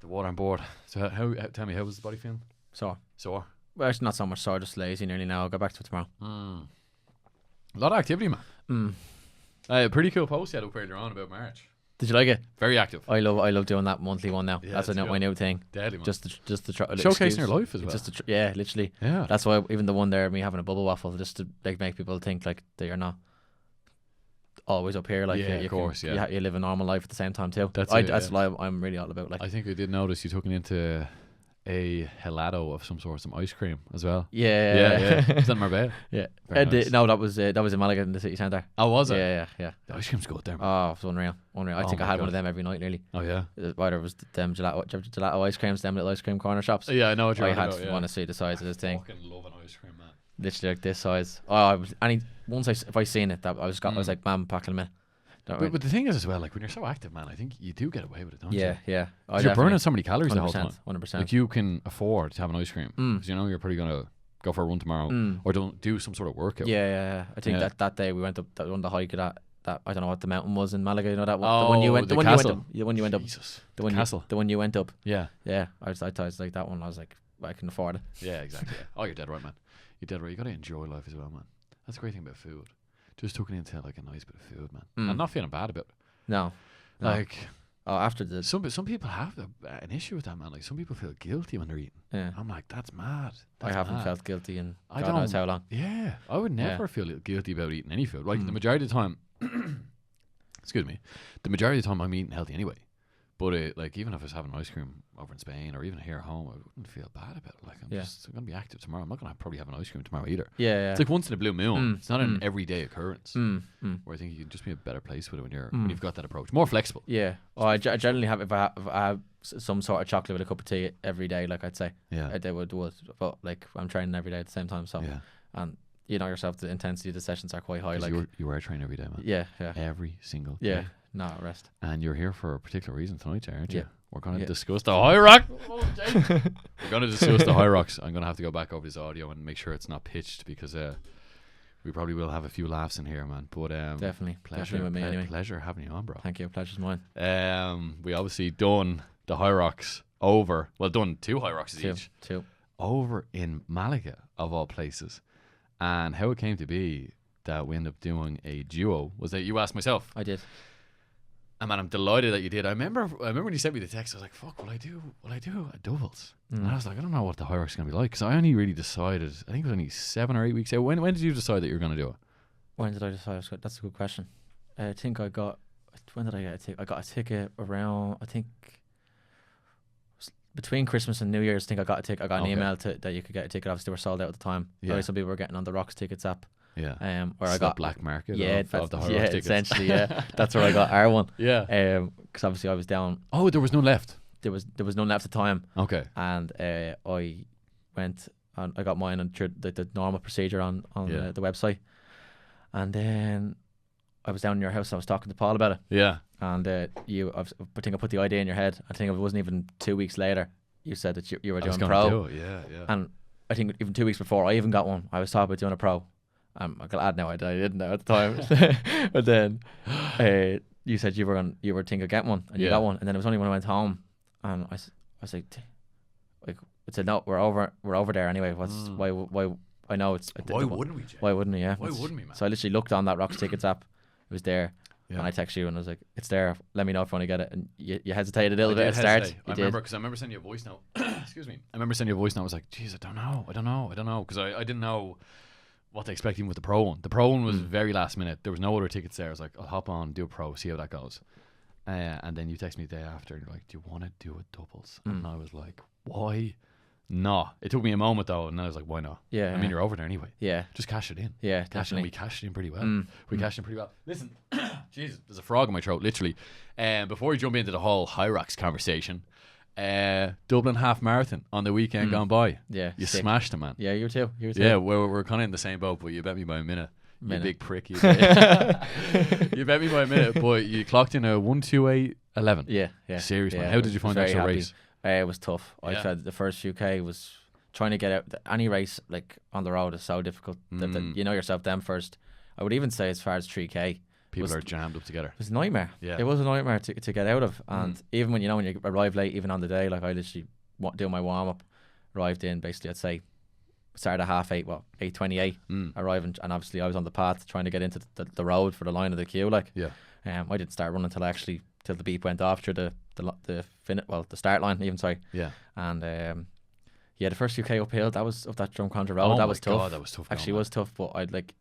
water on board. So tell me, how was the body feeling? Sore. Well, actually not so much sore, just lazy nearly now. I'll go back to it tomorrow. A lot of activity, man. Pretty cool post you had up earlier on about March. Did you like it? Very active. I love doing that monthly one now. Yeah, that's my new thing. Deadly, man. Just to try showcasing your life as well. Yeah, literally. Yeah. That's why even the one there, me having a bubble waffle, just to like make people think like they are not always up here. Like you live a normal life at the same time too. That's what I'm really all about. Like I think I did notice you took it into a helado of some sort, some ice cream as well. Yeah. Is that in Marbella? Yeah. Nice. No, that was in Malaga in the city centre. Oh, was it? Yeah. The ice cream's good there, man. Oh, it was unreal. I think I had one of them every night nearly. Oh yeah. Whether it was them gelato ice creams, them little ice cream corner shops. Yeah, I know what you're I want to see the size of this thing. I fucking love an ice cream, man. Literally like this size. Oh, if I seen it, I was like, man, pack in a minute. But the thing is as well, like when you're so active, man, I think you do get away with it, don't you? Yeah. You're burning so many calories the whole time. 100%. Like you can afford to have an ice cream because you know you're probably gonna go for a run tomorrow or don't do some sort of workout. Yeah. I think that day we went up on the hike of that I don't know what the mountain was in Malaga. You know that one? The one you went. The one you went up. Jesus. The castle. The one you went up. Yeah. I thought it was like that one. I was like, I can afford it. Yeah, exactly. Oh, you're dead right, man. You're dead right. You gotta enjoy life as well, man. That's the great thing about food. Just tucking into like a nice bit of food, man. I'm not feeling bad about it. No. Like, after the some people have an issue with that, man. Like some people feel guilty when they're eating. Yeah. I'm like, that's mad. I haven't felt guilty in God knows how long. Yeah, I would never feel guilty about eating any food. Like the majority of the time, excuse me, the majority of the time I'm eating healthy anyway. But like even if I was having ice cream over in Spain or even here at home, I wouldn't feel bad about it. Like I'm going to be active tomorrow. I'm not going to probably have an ice cream tomorrow either. Yeah. It's like once in a blue moon. It's not an everyday occurrence. Where I think you can just be a better place with it when you've got that approach. More flexible. Yeah. I generally have if I have some sort of chocolate with a cup of tea every day, like I'd say. Yeah. I would. But like I'm training every day at the same time. So and you know yourself, the intensity of the sessions are quite high. Like you are training every day, man. Yeah. Every single day. Yeah. Not rest. And you're here for a particular reason tonight, aren't you? Yeah. We're going to discuss the Hyrox. We're going to discuss the Hyrox. I'm going to have to go back over this audio and make sure it's not pitched because we probably will have a few laughs in here, man. But definitely with me anyway. Pleasure having you on, bro. Thank you. Pleasure's mine. We obviously done the Hyrox done 2 Hyroxes each. Two. Over in Malaga, of all places. And how it came to be that we ended up doing a duo was that you asked myself. I did. And man, I'm delighted that you did. I remember when you sent me the text, I was like, fuck, will I do a doubles? And I was like, I don't know what the Hyrox is going to be like. Because I only really decided, I think it was only 7 or 8 weeks out. When did you decide that you were going to do it? When did I decide? That's a good question. I think when did I get a ticket? I got a ticket around, I think, between Christmas and New Year's. I think I got a ticket. I got an email that you could get a ticket. Obviously, they were sold out at the time. Yeah. Some people were getting on the Rocks Tickets app. Yeah. Where I got black market. Of the Hyrox tickets. Essentially, yeah. That's where I got our one. Yeah. Because obviously I was down. Oh, there was none left. There was none left at the time. Okay. And I went and I got mine on the normal procedure on the website, and then I was down in your house and I was talking to Paul about it. Yeah. And I think I put the idea in your head. I think it wasn't even 2 weeks later you said that you were doing pro. Yeah. And I think even 2 weeks before I even got one, I was talking about doing a pro. I'm glad now I didn't know at the time. But then you said you were thinking of getting one, and you got one. And then it was only when I went home, and I was like, I said, no, we're over there anyway. Why? I know it's. Why wouldn't we, Jay? Why wouldn't we? Yeah. Why wouldn't we, man? So I literally looked on that Rocks Tickets app. It was there. And I texted you and I was like, it's there. Let me know if you want to get it. And you hesitated a little bit at the start. I remember sending you a voice note. Excuse me. I remember sending you a voice note. I was like, geez, I don't know. Because I didn't know what to expect even with the pro one. The pro one was very last minute. There was no other tickets there. I was like, I'll hop on, do a pro, see how that goes. And then you text me the day after and you're like, do you want to do a doubles? And I was like, why not? It took me a moment though, and I was like, why not? Yeah. I mean, you're over there anyway. Yeah. Just cash it in. Yeah, definitely. We cashed it in pretty well. Listen, Jesus, there's a frog in my throat, literally. Before we jump into the whole Hyrox conversation, Dublin Half Marathon on the weekend gone by. Yeah. You smashed it, man. Yeah, you too. Yeah, we're kind of in the same boat, but you bet me by a minute. You big prick. You bet me by a minute, but you clocked in a 1:28.11. Yeah. Serious, man. How did you find that race? It was tough. I said the first few K was trying to get out. Any race like on the road is so difficult. That you know yourself. Them first, I would even say as far as 3K. People are jammed up together. It was a nightmare. Yeah. It was a nightmare to get out of. And even when you arrive late, even on the day, like I literally do my warm up, arrived in basically, I'd say, started at 8:28, arriving, and obviously I was on the path trying to get into the road for the line of the queue. Like, I didn't start running till the beep went off through the start line even. Sorry. Yeah. And the first few K uphill, that was up that Drumcondra road. That was tough. God, that was tough. Actually, was tough, but Did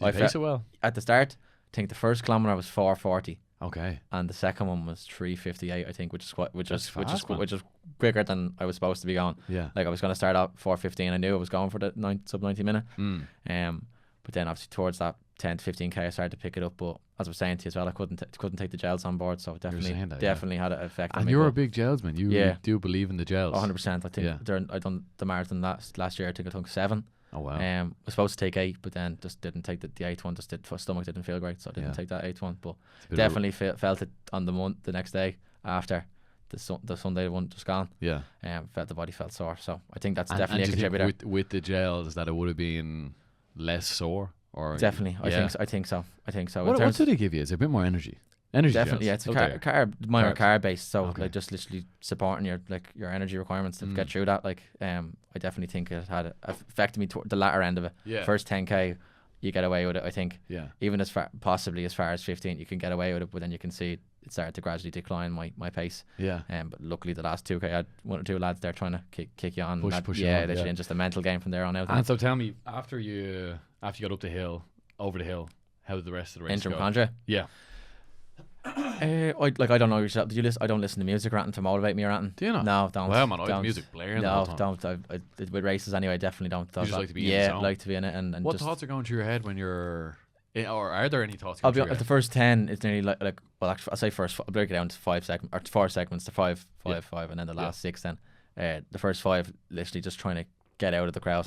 you pace it well? At the start, I think the first kilometre was 4:40. Okay. And the second one was 3:58, I think, which is quicker than I was supposed to be going. Yeah. Like I was going to start out 4:15. I knew I was going for the sub 90 minute. But then obviously towards that 10 to 15k, I started to pick it up. But as I was saying to you as well, I couldn't take the gels on board, so it definitely had an effect. And you're a big gels man. You do believe in the gels. 100%. I think I done the marathon last year. I think I took 7. Oh wow. I was supposed to take 8, but then just didn't take the 8th one. Stomach didn't feel great, so I didn't take that 8th one. But definitely felt it on the next day after the Sunday one just gone. Yeah. Felt the body felt sore, so I think that's definitely a contributor. With the gels, that it would have been less sore, or definitely. I think so. What do they give you? Is it a bit more energy? Definitely, gels. yeah. It's carb based, so like just literally supporting your energy requirements to get through that. Like, I definitely think it had affected me toward the latter end of it. Yeah. First 10k, you get away with it. I think. Yeah. Even possibly as far as 15, you can get away with it, but then you can see it started to gradually decline my pace. Yeah. But luckily the last 2k, I had 1 or 2 lads there trying to kick you on. Push you on, literally, and just a mental game from there on out. And so tell me, after you got up the hill, over the hill, how did the rest of the race go? Drumcondra? Yeah. I don't know yourself. Did you listen? I don't listen to music or anything to motivate me or anything. Do you not? No, don't. Well, man, I have music blaring. No, don't. With races anyway, I definitely don't. You just like to be in the zone? Like to be in it. And what thoughts are going through your head when you're, or are there any thoughts? I'll be at the first 10. It's nearly like well, actually, I'll say first. I'll break it down to 5 segments or 4 segments to 5, and then the last 6. Then the first 5, literally just trying to get out of the crowd.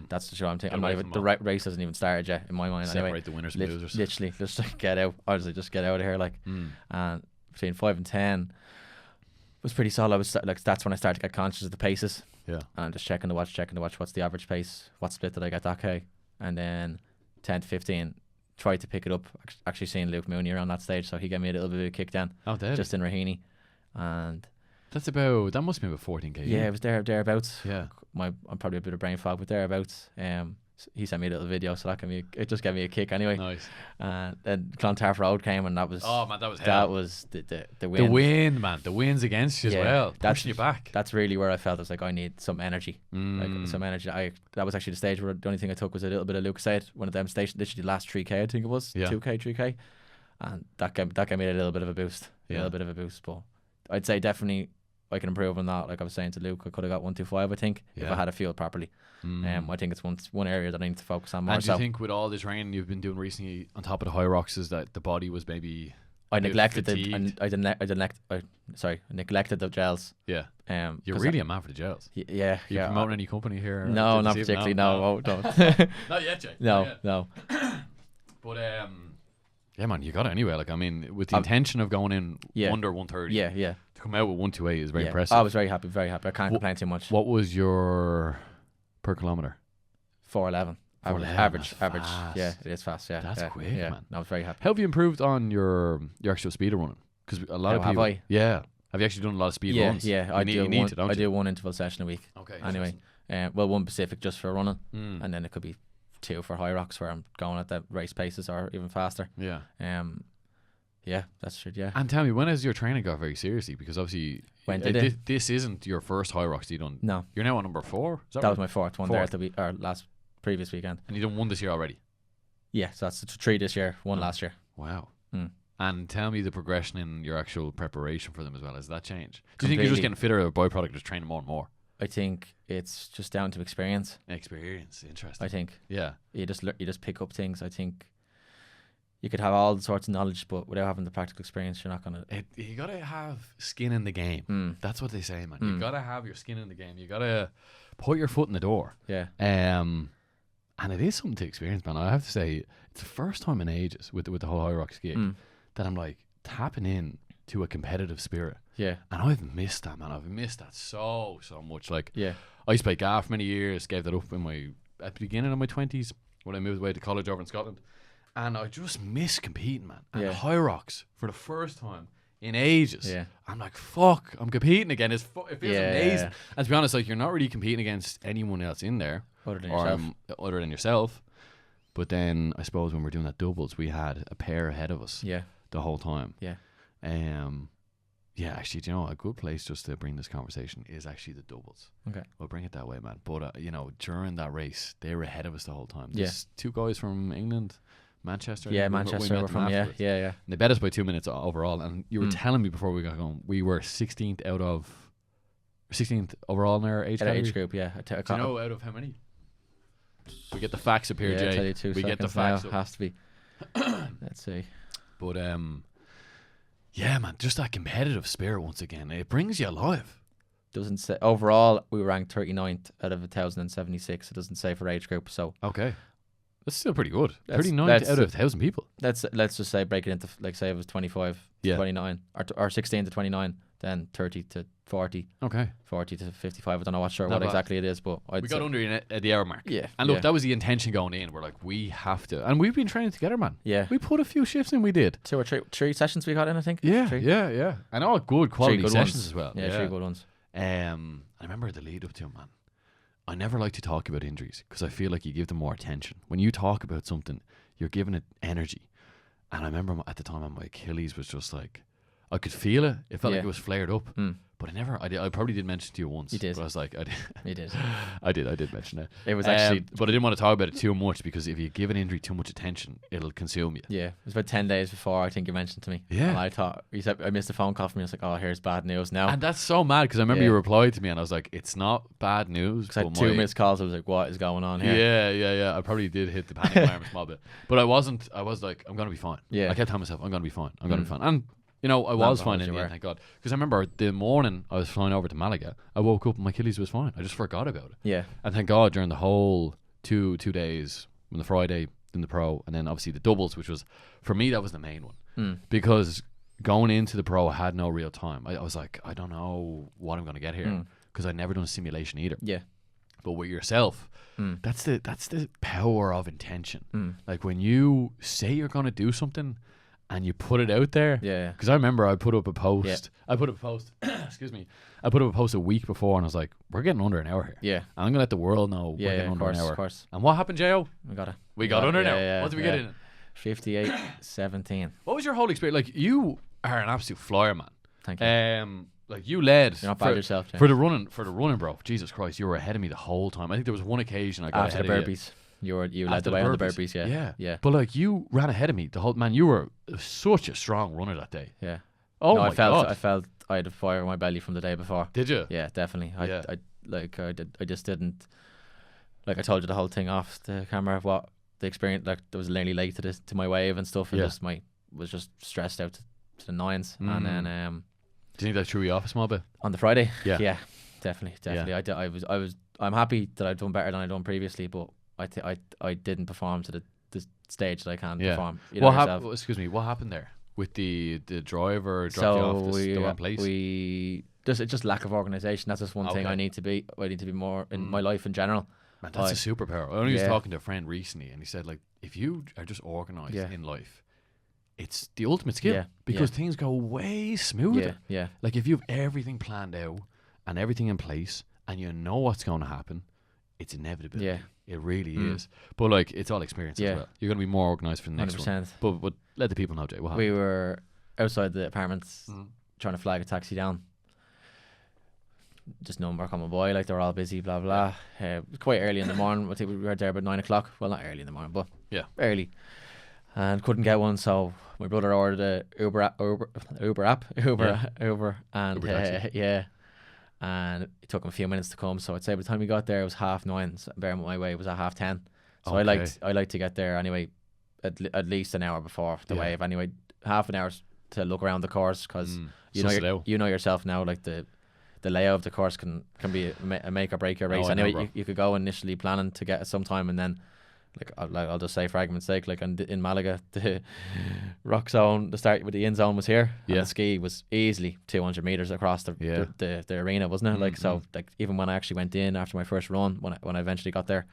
That's the show I'm thinking. The race hasn't even started yet in my mind. Separate anyway, the winners and losers. Literally, just like get out. Honestly, just get out of here. Like, and between 5 and 10 was pretty solid. I was like, that's when I started to get conscious of the paces. Yeah. And just checking the watch. What's the average pace? What split did I get that K? And then 10 to 15, tried to pick it up. Actually, seeing Luke Mooney around that stage, so he gave me a little bit of a kick down. Oh, did just in Raheny, and that must be about 14k. Yeah, it was thereabouts. Yeah. I'm probably a bit of brain fog, but thereabouts. He sent me a little video, so it just gave me a kick anyway. Nice. Then Clontarf Road came, and that was hell. That was the wind. The wind, man. The wind's against you as well. Pushing you back. That's really where I felt. I was like, I need some energy. Like some energy. That was actually the stage where the only thing I took was a little bit of Lucasade. One of them stations, literally the last 3k, I think it was. 2k, 3k, and that gave me a little bit of a boost. But I'd say definitely I can improve on that. Like I was saying to Luke, I could have got 125, I think, if I had a fueled properly. I think it's one area that I need to focus on more. And do you think with all the training you've been doing recently on top of the Hyrox, is that the body was maybe I neglected the gels. Yeah. You're really a man for the gels. Yeah. You're promoting any company here? No, not particularly. No, don't. Not yet, Jay. No. But yeah, man, you got it anyway. Like, I mean, with the intention of going in under 130. Yeah. To come out with 128 is very impressive. I was very happy. I can't complain too much. What was your per kilometer? 4:11. Average. Yeah, it is fast. Yeah, that's quick, man. I was very happy. How have you improved on your actual speed of running? Because a lot of people. Have I? Yeah. Have you actually done a lot of speed runs? Yeah. I do one interval session a week. Okay. Anyway, one Pacific just for running, and then it could be 2 for Hyrox where I'm going at the race paces or even faster. Yeah. Yeah, that's true. Yeah. And tell me, when has your training got very seriously? Because obviously, this isn't your first Hyrox you done. No. You're now on number 4. Is that was my 4th one there at the previous weekend. And you done 1 this year already. Yeah, so that's 3 this year, 1 last year. Wow. And tell me the progression in your actual preparation for them as well. Has that changed? Do you think you're just getting fitter, or a byproduct, just training more and more? I think it's just down to experience. Interesting. I think. Yeah. You just pick up things. I think you could have all sorts of knowledge, but without having the practical experience, you're not gonna. You gotta have skin in the game. That's what they say, man. You gotta have your skin in the game. You gotta put your foot in the door. Yeah. And it is something to experience, man. I have to say, it's the first time in ages with the whole Hyrox gig that I'm like tapping in to a competitive spirit. Yeah. And I've missed that, man. I've missed that so much. Like, yeah. I used to play golf many years, gave that up at the beginning of my 20s when I moved away to college over in Scotland. And I just miss competing, man. And Yeah. Hyrox for the first time in ages. Yeah. I'm like, fuck, I'm competing again. It feels Yeah. amazing. And to be honest, like, you're not really competing against anyone else in there. Other than or, yourself. Other than yourself. But then I suppose when we're doing that doubles, we had a pair ahead of us Yeah. the whole time. Yeah. Yeah, actually, do you know, a good place just to bring this conversation is actually the doubles. Okay. We'll bring it that way, man. But, you know, during that race, they were ahead of us the whole time. Yeah. There's 2 guys from England, Manchester. Yeah, we Manchester met were them from, yeah, afterwards. yeah. And they bet us by 2 minutes overall. And you were telling me before we got going, we were 16th out of 16th overall in our age At our category. age group, yeah. Do you know out of how many? We get the facts up here, yeah, Jay. I'll tell you 2 we get the seconds facts now. up. Has to be. Let's see. But yeah, man, just that competitive spirit once again. It brings you alive. Doesn't say overall we were ranked 39th out of 1,076. It doesn't say for age group. So Okay. That's still pretty good. That's- 39 that's- out of 1,000 people. let's just say break it into, like, say it was 25 to Yeah. 29 or 16 to 29, then 30 to 40, Okay. 40 to 55. I don't know what Not what bad. exactly it is, but I'd We say, got under at the hour mark. Yeah. And look, yeah. that was the intention going in. We're like, we have to. And we've been training together, man. Yeah. We put a few shifts in, we did. 2 or 3 sessions we got in, I think. Yeah, 3? yeah. And all good quality good sessions ones. as well. Yeah, 3 good ones. I remember the lead up to it, man. I never like to talk about injuries because I feel like you give them more attention. When you talk about something, you're giving it energy. And I remember at the time my Achilles was just like, I could feel it. It felt like Yeah. it was flared up. Mm. But I probably did mention it to you once. You did. But I was like, I did. You did. I did mention it. It was actually, but I didn't want to talk about it too much because if you give an injury too much attention, it'll consume you. yeah, it was about 10 days before I think you mentioned to me. Yeah. And I thought, you said, I missed a phone call from you. I was like, oh, here's bad news now. And that's so mad because I remember Yeah. you replied to me and I was like, it's not bad news. Because I had but 2 my- missed calls. I was like, what is going on here? Yeah. I probably did hit the panic alarm a small bit. But I wasn't. I was like, I'm going to be fine. Yeah. I kept telling myself, I'm going to be fine. I'm going to be fine. And, you know, I was fine in the end, thank God. Because I remember the morning I was flying over to Malaga, I woke up and my Achilles was fine. I just forgot about it. Yeah. And thank God during the whole two days, on the Friday, then the pro, and then obviously the doubles, which was, for me, that was the main one. Because going into the pro, I had no real time. I was like, I don't know what I'm going to get here. Because I'd never done a simulation either. Yeah. But with yourself, that's the power of intention. Like when you say you're going to do something and you put it out there. Yeah. Because I remember I put up a post. Yeah. I put up a post. Excuse me. I put up a post a week before and I was like, we're getting under an hour here. Yeah. I'm going to let the world know we're Yeah, getting of under course, an hour. of course. And what happened, J.O.? We got under an yeah, hour. yeah, What did we yeah. get in? 58-17. What was your whole experience? Like, you are an absolute flyer, man. Thank you. Like you led You're not bad yourself, James. for the running, bro. Jesus Christ, you were ahead of me the whole time. I think there was one occasion I got After ahead the of you. burpees. You led After the way on the burpees, yeah. Yeah. But like you ran ahead of me the whole man. You were such a strong runner that day. Yeah. Oh No, my God. I felt I had a fire in my belly from the day before. Did you? Yeah, definitely. Yeah. I just didn't, like I told you the whole thing off the camera of what the experience, like I was nearly late to my wave and stuff, and Yeah. just was just stressed out to the nines. And then Do you think that threw you off a small bit? on the Friday, Yeah. definitely. I'm happy that I've done better than I'd done previously, but I didn't perform to the stage that I can Yeah. perform. You know yourself. Excuse me. What happened there with the driver dropped you off the wrong place? It's just lack of organisation. That's just one thing Okay. I need to be more in my life in general. Man, that's a superpower. I only was Yeah. talking to a friend recently, and he said like, if you are just organised Yeah. in life, it's the ultimate skill Yeah. because things go way smoother. Yeah. Like if you have everything planned out and everything in place, and you know what's going to happen, it's inevitable. Yeah. It really is. But like, it's all experience Yeah. as well. You're going to be more organised for the next 100%. one. But let the people know, Jay. What happened? We were outside the apartments trying to flag a taxi down. Just number coming by, like they're all busy, blah blah. It was quite early in the morning. I think we were there about 9 o'clock. Well, not early in the morning, but Yeah. early. And couldn't get one, so my brother ordered a Uber, and Uber taxi. yeah. And it took him a few minutes to come. So I'd say by the time we got there, it was 9:30. So bearing my way, it was at 10:30. So Okay. I like to get there anyway, at least an hour before the Yeah. wave. Anyway, half an hour to look around the course because Suss it out. you know yourself now. Like the layout of the course can be a make or break your race. I know, Anyway, bro. you could go initially planning to get it sometime, and then I'll just say for argument's sake, like in Malaga, the rock zone, the start with the in zone was here. Yeah. And the ski was easily 200 meters across the arena, wasn't it? Like so, like even when I actually went in after my first run, when I eventually got there,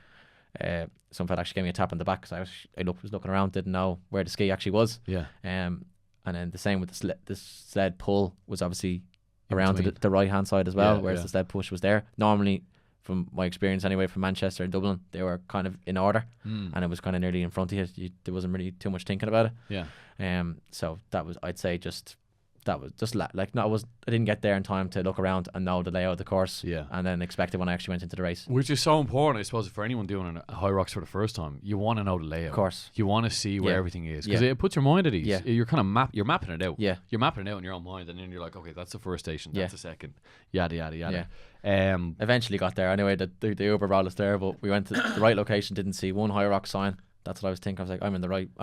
some fella actually gave me a tap on the back because I was looking around, didn't know where the ski actually was. Yeah. And then the same with the sled pull was obviously In around to between. the right hand side as well, Yeah, whereas yeah. the sled push was there. Normally, from my experience anyway, from Manchester and Dublin, they were kind of in order, and it was kind of nearly in front of you. There wasn't really too much thinking about it. Yeah. So that was, I'd say, that was just like, no, I didn't get there in time to look around and know the layout of the course. Yeah. And then expect it when I actually went into the race. Which is so important, I suppose, for anyone doing a Hyrox for the first time. You want to know the layout. Of course. You want to see where Yeah. everything is because Yeah. it puts your mind at ease. Yeah. You're kind of you're mapping it out. Yeah. You're mapping it out in your own mind, and then you're like, okay, that's the first station. Yeah. That's the second. Yada yada yada. Yeah. Eventually got there anyway. The Uber brought us there, but we went to the right location. Didn't see one Hyrox sign. That's what I was thinking. I was like, I'm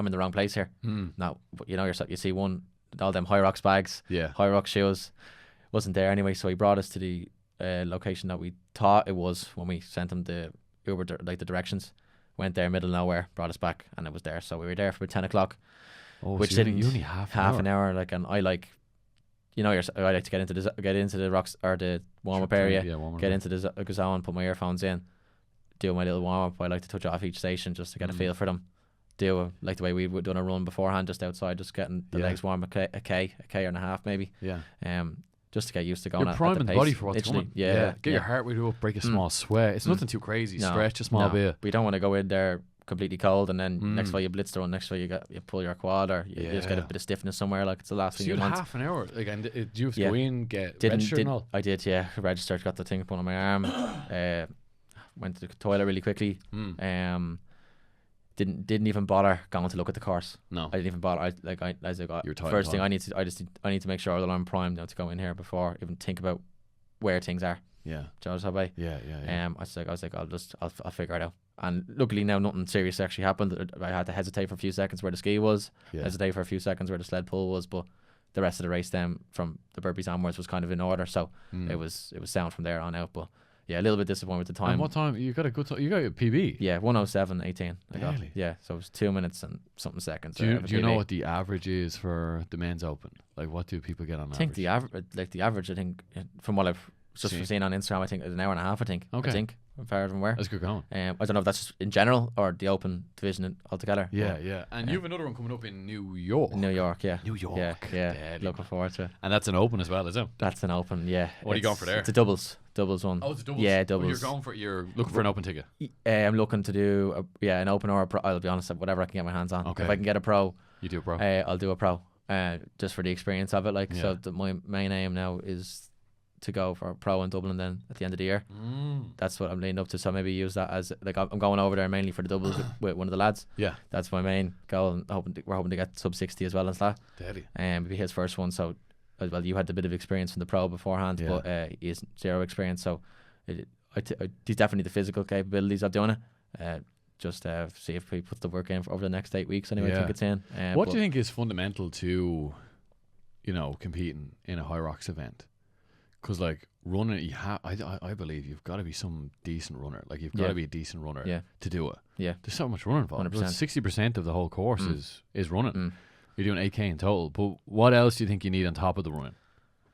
in the wrong place here. No, but you know yourself. You see all them Hyrox bags, Yeah. Hyrox shoes, wasn't there anyway. So he brought us to the location that we thought it was when we sent him the Uber, the directions. Went there, middle of nowhere, brought us back, and it was there. So we were there for about 10 o'clock, Oh, which so didn't you only half an hour. Like, and I like, you know, I like to get into the rocks or the warm up area. Yeah, warm Get into the zone, put my earphones in, do my little warm up. I like to touch off each station just to get a feel for them. Like the way we would done a run beforehand, just outside, just getting the legs warm, a K and a half maybe. Yeah. Just to get used to going You're at priming the the pace. body for what's Literally, coming. Yeah. Get your heart rate up, break a small sweat. It's nothing too crazy. No, Stretch a small bit. We don't want to go in there completely cold and then next while you blitz the run, next while you pull your quad or you just get a bit of stiffness somewhere. Like, it's the last So thing you you had want. half an hour. Like, and do you have to go in, get registered and all? I did, yeah. Registered, got the thing put on my arm. Went to the toilet really quickly. Didn't even bother going to look at the course. No. I didn't even bother. You're tired first of thing time. I need to make sure that I'm primed now to go in here before even think about where things are. Yeah. Do you know what I mean? Yeah. I was like, I'll figure it out. And luckily now nothing serious actually happened. I had to hesitate for a few seconds where the ski was, hesitate for a few seconds where the sled pull was, but the rest of the race then from the burpees onwards was kind of in order. So it was sound from there on out. But yeah, a little bit disappointed with the time. And what time? You got a good time. You got a PB. Yeah, 1:07.18. Really? Yeah, so it was 2 minutes and something seconds. Do you know what the average is for the men's open? Like, what do people get on I think average? the average, I think, from what I've just seen on Instagram, I think it's an hour and a half. Okay. I think far from where. That's good going. I don't know if that's just in general or the open division altogether. Yeah. And you have another one coming up in New York. New York, yeah. New York. Yeah. Deadly, Looking forward to it. And that's an open as well, is it? That's an open, yeah. What are you going for there? It's a doubles one. Oh, it's a doubles. Yeah, Oh, doubles. you're looking for an open ticket. I'm looking to do an open or a pro. I'll be honest, whatever I can get my hands on. Okay. If I can get a pro, You do, bro. I'll do a pro. Just for the experience of it. Like, Yeah. so my main aim now is to go for a pro in Dublin then at the end of the year. That's what I'm leading up to. So maybe use that as, like, I'm going over there mainly for the doubles with one of the lads. Yeah. That's my main goal, and we're hoping to get sub 60 as well as that. Deadly. It'll be his first one. So, well, you had a bit of experience from the pro beforehand, Yeah. but he has zero experience. So, he's definitely the physical capabilities of doing it. Just see if he puts the work in for over the next 8 weeks. Anyway, I think it's in. What do you think is fundamental to, competing in a Hyrox event? Because, like, running, I believe you've got to be some decent runner. Like, you've got to be a decent runner to do it. Yeah. There's so much running involved. 100%. 60% of the whole course is running. You're doing 8K in total. But what else do you think you need on top of the running?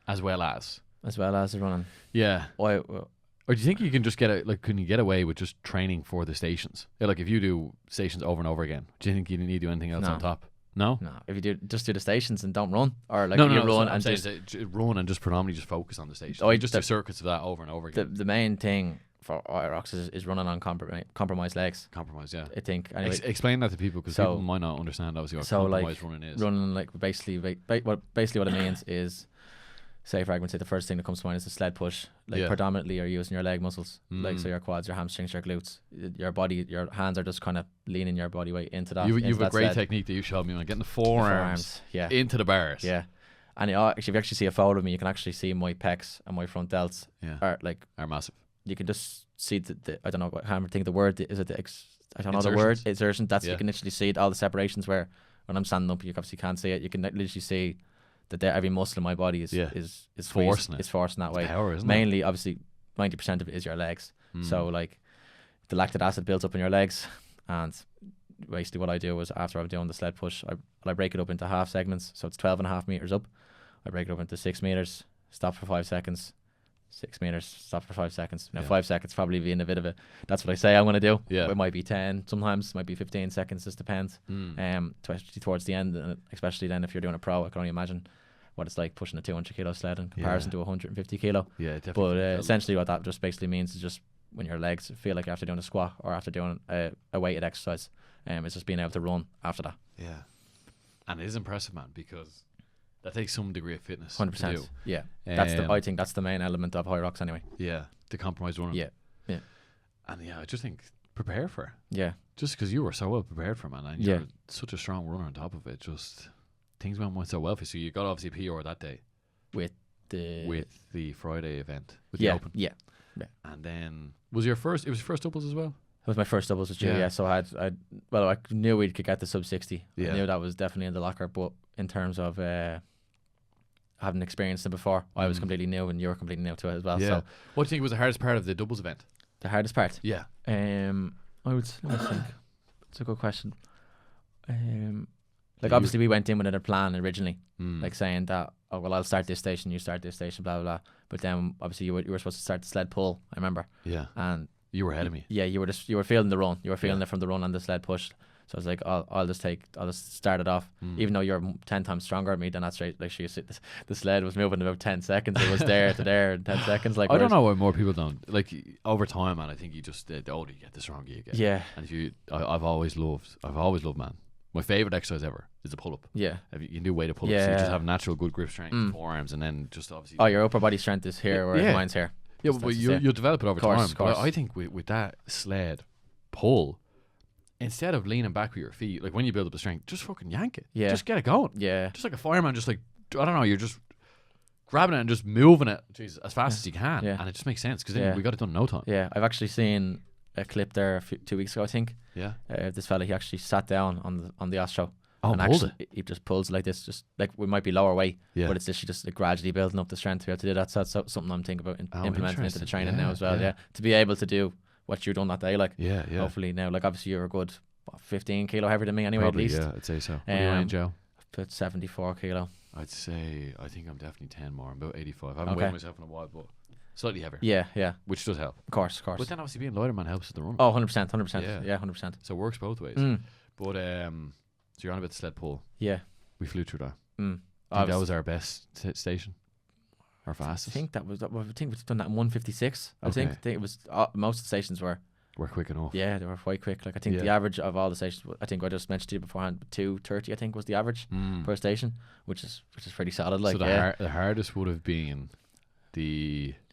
As well as the running. Yeah. Or Or do you think you can just can you get away with just training for the stations? Yeah, like, if you do stations over and over again, do you think you need to do anything else on top? No? No, if you just do the stations and don't run, or like No, run and just run and just predominantly just focus on the stations. Just do circuits of that over and over again. The main thing for Hyrox is running on compromised legs. Compromise, yeah. I think. Anyway, Explain that to people, because people might not understand obviously what compromise running is. Running, like, basically what it means is, say for argument's sake, the first thing that comes to mind is the sled push. Like, predominantly you're using your leg muscles, like, so your quads, your hamstrings, your glutes, your body, your hands are just kind of leaning your body weight into that. You've a great technique that you showed me, man. Getting the forearms into the bars. Yeah. And actually, if you actually see a photo of me, you can actually see my pecs and my front delts are massive. You can just see the I don't know, I can't think of the word. Is it I don't know the Insertions? word. Exertion. That's you can literally see all the separations where when I'm standing up, you obviously can't see it. You can literally see that every muscle in my body is forcing it. Is forcing that way. Power, isn't Mainly, obviously, 90% of it is your legs. So, like, the lactic acid builds up in your legs, and basically what I do is, after I'm doing the sled push, I break it up into half segments. So it's 12.5 meters up. I break it up into 6 meters, stop for 5 seconds, 6 meters, stop for 5 seconds. Now Yeah. 5 seconds probably being a bit of a. That's what I say I'm going to do. Yeah. It might be 10. Sometimes it might be 15 seconds. Just depends. Especially towards the end, and especially then if you're doing a pro, I can only imagine what it's like pushing a 200 kilo sled in comparison to 150 kilo. Yeah, definitely. But essentially, what that just basically means is just when your legs feel like after doing a squat or after doing a weighted exercise, it's just being able to run after that. Yeah, and it is impressive, man, because that takes some degree of fitness. 100%. Yeah, I think that's the main element of Hyrox anyway. Yeah, the compromised running. Yeah. And yeah, I just think prepare for it. Yeah. Just because you were so well prepared for it, man, and you're such a strong runner on top of it, just things went so well for you. So you got obviously a PR that day with the Friday event with the Open. Yeah. And then it was your first doubles as well? It was my first doubles with you, Yeah. So I knew we could get the sub 60. Yeah. I knew that was definitely in the locker, but in terms of having experienced it before, I was completely new and you were completely new to it as well. Yeah. So What do you think was the hardest part of the doubles event? the hardest part? Yeah. I would let me think. It's a good question. Yeah, obviously we went in with a plan originally, Mm. like saying that, oh well, I'll start this station, you start this station, blah blah blah. But then obviously you were supposed to start the sled pull, I remember, Yeah. and You were ahead of me. yeah, you were feeling the run, you were feeling it from the run and the sled push. So I was like, I'll just start it off, even though you're 10 times stronger than me. Then that's right. Like the sled was moving in about 10 seconds. It was there to there in 10 seconds. Like I don't know why more people don't like over time, man. I think you just the older you get, the stronger you get. Yeah, And I've always loved, man. My favorite exercise ever is the pull up. yeah. You can do weighted pull ups. So you just have natural good grip strength, forearms, and then just obviously. Oh, your upper body strength is here, whereas Yeah. mine's here. Yeah, That's but to you'll develop it over Course, time. But course. I think with that sled pull, instead of leaning back with your feet, like when you build up the strength, just fucking yank it. Yeah. Just get it going. Yeah, Just like a fireman, just like, I don't know, you're just grabbing it and just moving it as fast as you can. Yeah. And it just makes sense because then Yeah. we got it done in no time. yeah. I've actually seen a clip there 2 weeks ago, I think. Yeah. This fella, he actually sat down on the Ostro. Oh, and pulled actually, he just pulls like this, just like we might be lower weight, Yeah. but it's literally just like gradually building up the strength to be able to do that. So that's something I'm thinking about implementing into the interesting. training Yeah, now as well. yeah. Yeah, to be able to do what you've done that day, like Yeah. hopefully now, like obviously you're a good 15 kilo heavier than me anyway, Probably, at least. yeah, I'd say so. What do you weigh, Joe? Put 74 kilo. I'd say, I think I'm definitely 10 more. I'm about 85. I haven't Okay. weighed myself in a while, but slightly heavier. Yeah, Which does help. of course. But then obviously being lighter, man, helps with the run. Oh, 100%, 100%. Yeah. Yeah, 100%. So it works both ways. But so you're on about the sled pull. Yeah. We flew through that. I I think that was our best station. Our I fastest. think we've done that in 156. I Okay. think it was most of the stations were. We're quick enough. Yeah, they were quite quick. Like I think the Yeah. average of all the stations, I think I just mentioned to you beforehand, 2:30 I think was the average per station, which is pretty solid. Like so the hardest would have been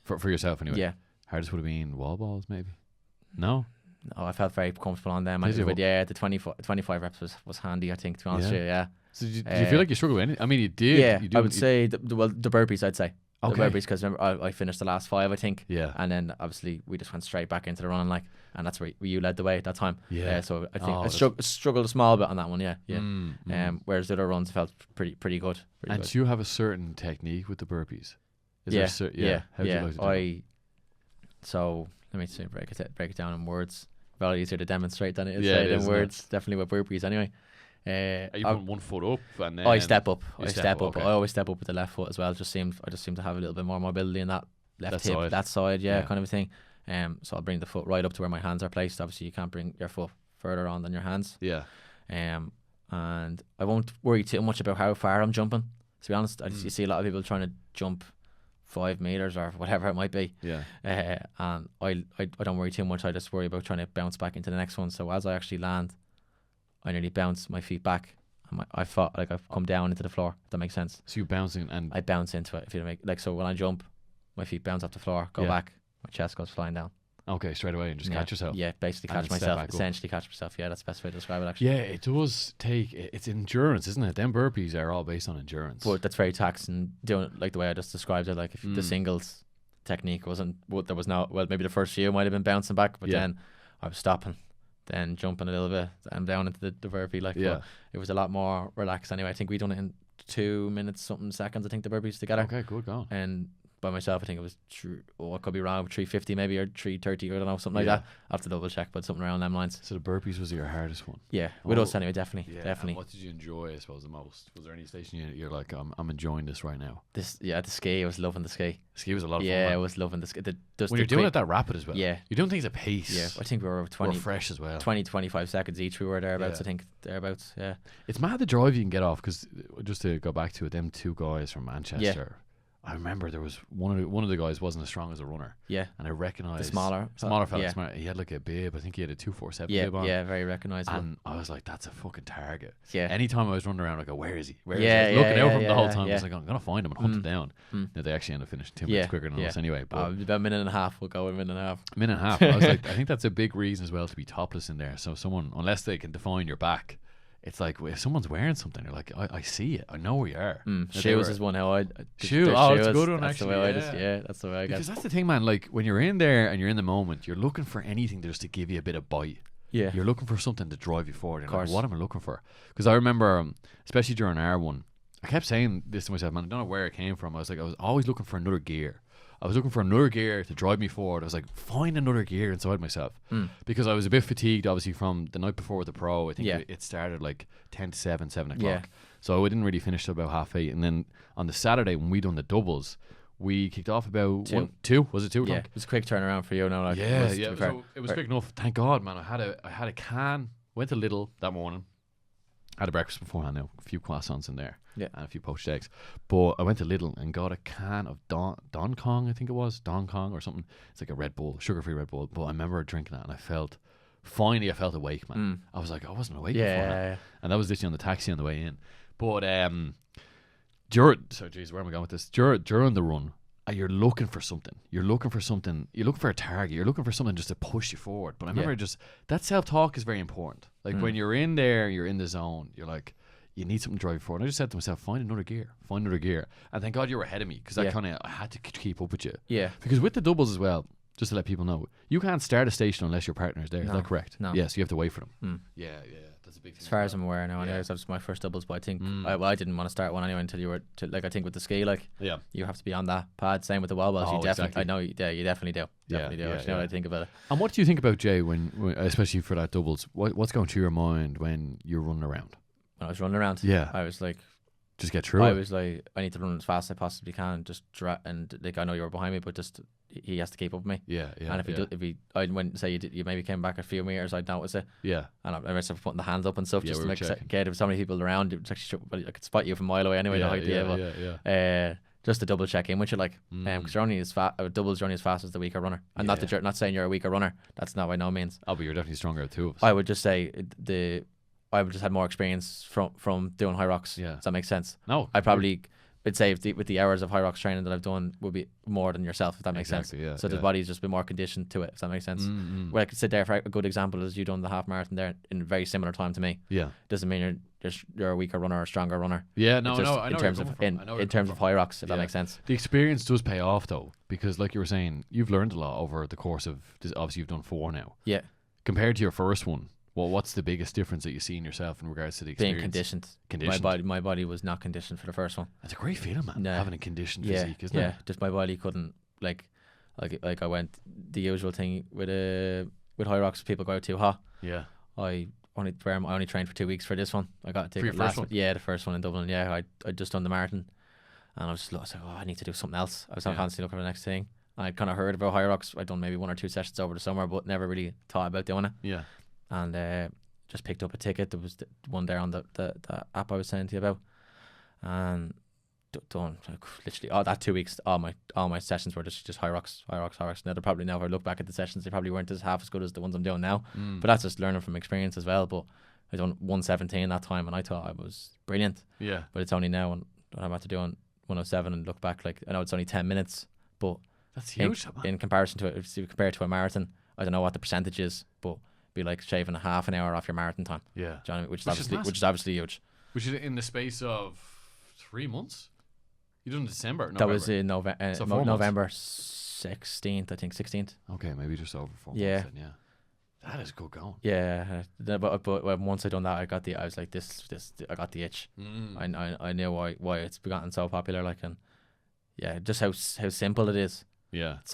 for yourself anyway. yeah. Hardest would have been wall balls maybe. No. Oh, I felt very comfortable on them. Did you? But yeah, the 25 reps was handy. I think, to be honest with you, yeah. So did you feel like you struggled with anything? I mean, you did. Yeah, You do, I would say the burpees. I'd say Okay. the burpees, because remember I finished the last 5, I think. Yeah. And then obviously we just went straight back into the running, like, and that's where you led the way at that time. Yeah. So I think Oh, I that's- struggled a small bit on that one. Yeah. Mm. Whereas the other runs felt pretty good. And do you have a certain technique with the burpees? Is Yeah, there yeah. How do you like to do them? So let me see, break it down in words. Probably easier to demonstrate than it is Yeah, say it it in is, words. Definitely with burpees anyway. Are you putting one foot up and then I step up. you I step step up, up. okay. I always step up with the left foot as well. I just seem to have a little bit more mobility in that left That hip, side. that side, yeah, Yeah. kind of a thing. So I'll bring the foot right up to where my hands are placed. Obviously, you can't bring your foot further on than your hands. Yeah. And I won't worry too much about how far I'm jumping. To be honest, you see a lot of people trying to jump 5 meters or whatever it might be. Yeah. And I don't worry too much. I just worry about trying to bounce back into the next one. So as I actually land, I nearly bounce my feet back. And I've come down into the floor. If that makes sense. So you're bouncing and I bounce into it. If you make like, so when I jump, my feet bounce off the floor, go Yeah. back, my chest goes flying down. okay, straight away and just catch yourself. Yeah, basically And catch then step myself. back up. Essentially catch myself. Yeah, that's the best way to describe it. Actually. Yeah, it does take. It's endurance, isn't it? Them burpees are all based on endurance. But that's very taxing doing it like the way I just described it. Like if the singles technique wasn't, there was no, well, maybe the first few might have been bouncing back, but Yeah. then I was stopping, then jumping a little bit, and down into the burpee. Like, Yeah. but it was a lot more relaxed anyway. I think we done it in 2 minutes something seconds. I think the burpees together, Okay, good going. and by myself. I think it was I could be wrong, 350 maybe or 330. I don't know, something like that. I have to double check, but something around them lines. So the burpees was your hardest one? Yeah, with us anyway, definitely. And what did you enjoy, I suppose, the most? Was there any station you're like, I'm enjoying this right now? The ski. I was loving the ski. Ski was a lot of fun. Yeah, I was loving the ski. When you're doing it that rapid as well. Yeah, you're doing things at pace. Yeah, I think we were 20. We're fresh as well. 20-25 seconds each. We were thereabouts. I think thereabouts. Yeah. It's mad the drive you can get off, because just to go back to it, them two guys from Manchester. Yeah. I remember there was one of the guys wasn't as strong as a runner. Yeah. And I recognised the smaller fella. Yeah. He had like a bib. I think he had a 247 bib on. Yeah, very recognisable. And I was like, that's a fucking target. Yeah. Anytime I was running around, I go, where is he? Where is he? I was looking out for him the whole time. I was like, I'm gonna find him and hunt him down. Now they actually end up finishing 2 minutes quicker than us anyway. But about a minute and a half. We'll go a minute and a half. Minute and a half. I was like, I think that's a big reason as well to be topless in there. So someone, unless they can define your back, it's like if someone's wearing something, you're like, I see it. I know where you are. Shoes is one how I shoe. Oh, it's a good one actually. That's the way I get. Because that's the thing, man. Like when you're in there and you're in the moment, you're looking for anything just to give you a bit of bite. Yeah. You're looking for something to drive you forward. Of course. Like, what am I looking for? Because I remember, especially during our one, I kept saying this to myself, man. I don't know where it came from. I was always looking for another gear. I was looking for another gear to drive me forward. I was like, find another gear inside myself. Because I was a bit fatigued, obviously, from the night before with the pro. I think it started like 10 to 7 o'clock. Yeah. So I didn't really finish till about 8:30. And then on the Saturday, when we done the doubles, we kicked off about 2. Was it 2 o'clock? Yeah, it was a quick turnaround for you. No, like, it was quick enough. Thank God, man. I had a can, went to Lidl that morning. Had a breakfast beforehand now, a few croissants in there, and a few poached eggs. But I went to Lidl and got a can of Don Kong, I think it was, Don Kong or something. It's like a Red Bull, sugar-free Red Bull. But I remember drinking that and I felt awake, man. I was like, I wasn't awake before that. And that was literally on the taxi on the way in. But, where am I going with this? During the run, you're looking for something. You're looking for a target. You're looking for something just to push you forward. But I remember that self-talk is very important. Like when you're in there, you're in the zone, you're like, you need something to drive you forward. And I just said to myself, find another gear. And thank God you were ahead of me, because I had to keep up with you. Yeah. Because with the doubles as well, just to let people know, you can't start a station unless your partner is there. Is that correct? No. Yes, you have to wait for them. Yeah. That's a big thing. As far as I'm aware now, anyways, that was my first doubles, but I think I didn't want to start one anyway until you were I think with the ski, you have to be on that pad. Same with the wall balls. You definitely, I know, you definitely do. Definitely do. You know what I think about it. And what do you think about, Jay, when especially for that doubles? What's going through your mind when you're running around? When I was running around, I was like, just get through. I was like, I need to run as fast as I possibly can. Just and like, I know you were behind me, but just he has to keep up with me. Yeah. And I went, say you maybe came back a few meters, I'd notice it. Yeah. And I remember putting the hands up and stuff just to make there was so many people around. It was actually I could spot you from a mile away anyway. Just to double check in, which you're like, because you're only as fast. Doubles, you're only as fast as the weaker runner, and not saying you're a weaker runner. That's not by no means. Oh, but you're definitely stronger at 2 of us. I would just say I would just had more experience from doing Hyrox. Yeah. Does that make sense? No. I'd say with the hours of Hyrox training that I've done would be more than yourself, if that makes sense. Yeah, so the body's just been more conditioned to it, if that makes sense. Where I could sit there for a good example is you done the half marathon there in a very similar time to me. Yeah. Doesn't mean you're a weaker runner or a stronger runner. Yeah, no, I know. In terms of Hyrox, if that makes sense. The experience does pay off though, because like you were saying, you've learned a lot over the course of this. Obviously, you've done 4 now. Yeah. Compared to your first one. Well, what's the biggest difference that you see in yourself in regards to the experience? Being conditioned. My body was not conditioned for the first one. That's a great feeling, man. Having a conditioned physique, isn't it? Yeah, just my body couldn't like I went the usual thing with Hyrox. People go out too hot. Yeah. I only trained for 2 weeks for this one. I got a ticket last one. Yeah, the first one in Dublin. Yeah, I just done the marathon, and I was like, I need to do something else. I was constantly looking for the next thing. I'd kind of heard about Hyrox. I'd done maybe 1 or 2 sessions over the summer, but never really thought about doing it. Yeah. And just picked up a ticket. There was one there on the app I was saying to you about, and done literally that 2 weeks. All my sessions were just Hyrox. Now they're probably, now if I look back at the sessions, they probably weren't half as good as the ones I'm doing now. But that's just learning from experience as well. But I done 117 that time, and I thought I was brilliant. Yeah. But it's only now when I'm about to do on 107 and look back, like I know it's only 10 minutes, but that's huge in comparison to it. If you compare it to a marathon, I don't know what the percentage is, but be like shaving a half an hour off your marathon time. Yeah. Do you know what I mean? Which is obviously huge. Which is in the space of 3 months. You done in December? That was in November 16th, I think 16th. Okay, maybe just over 4 months. Then, yeah. That is good going. Yeah, but once I done that, I was like, this I got the itch. I knew why it's gotten so popular. Like, and just how simple it is. Yeah. It's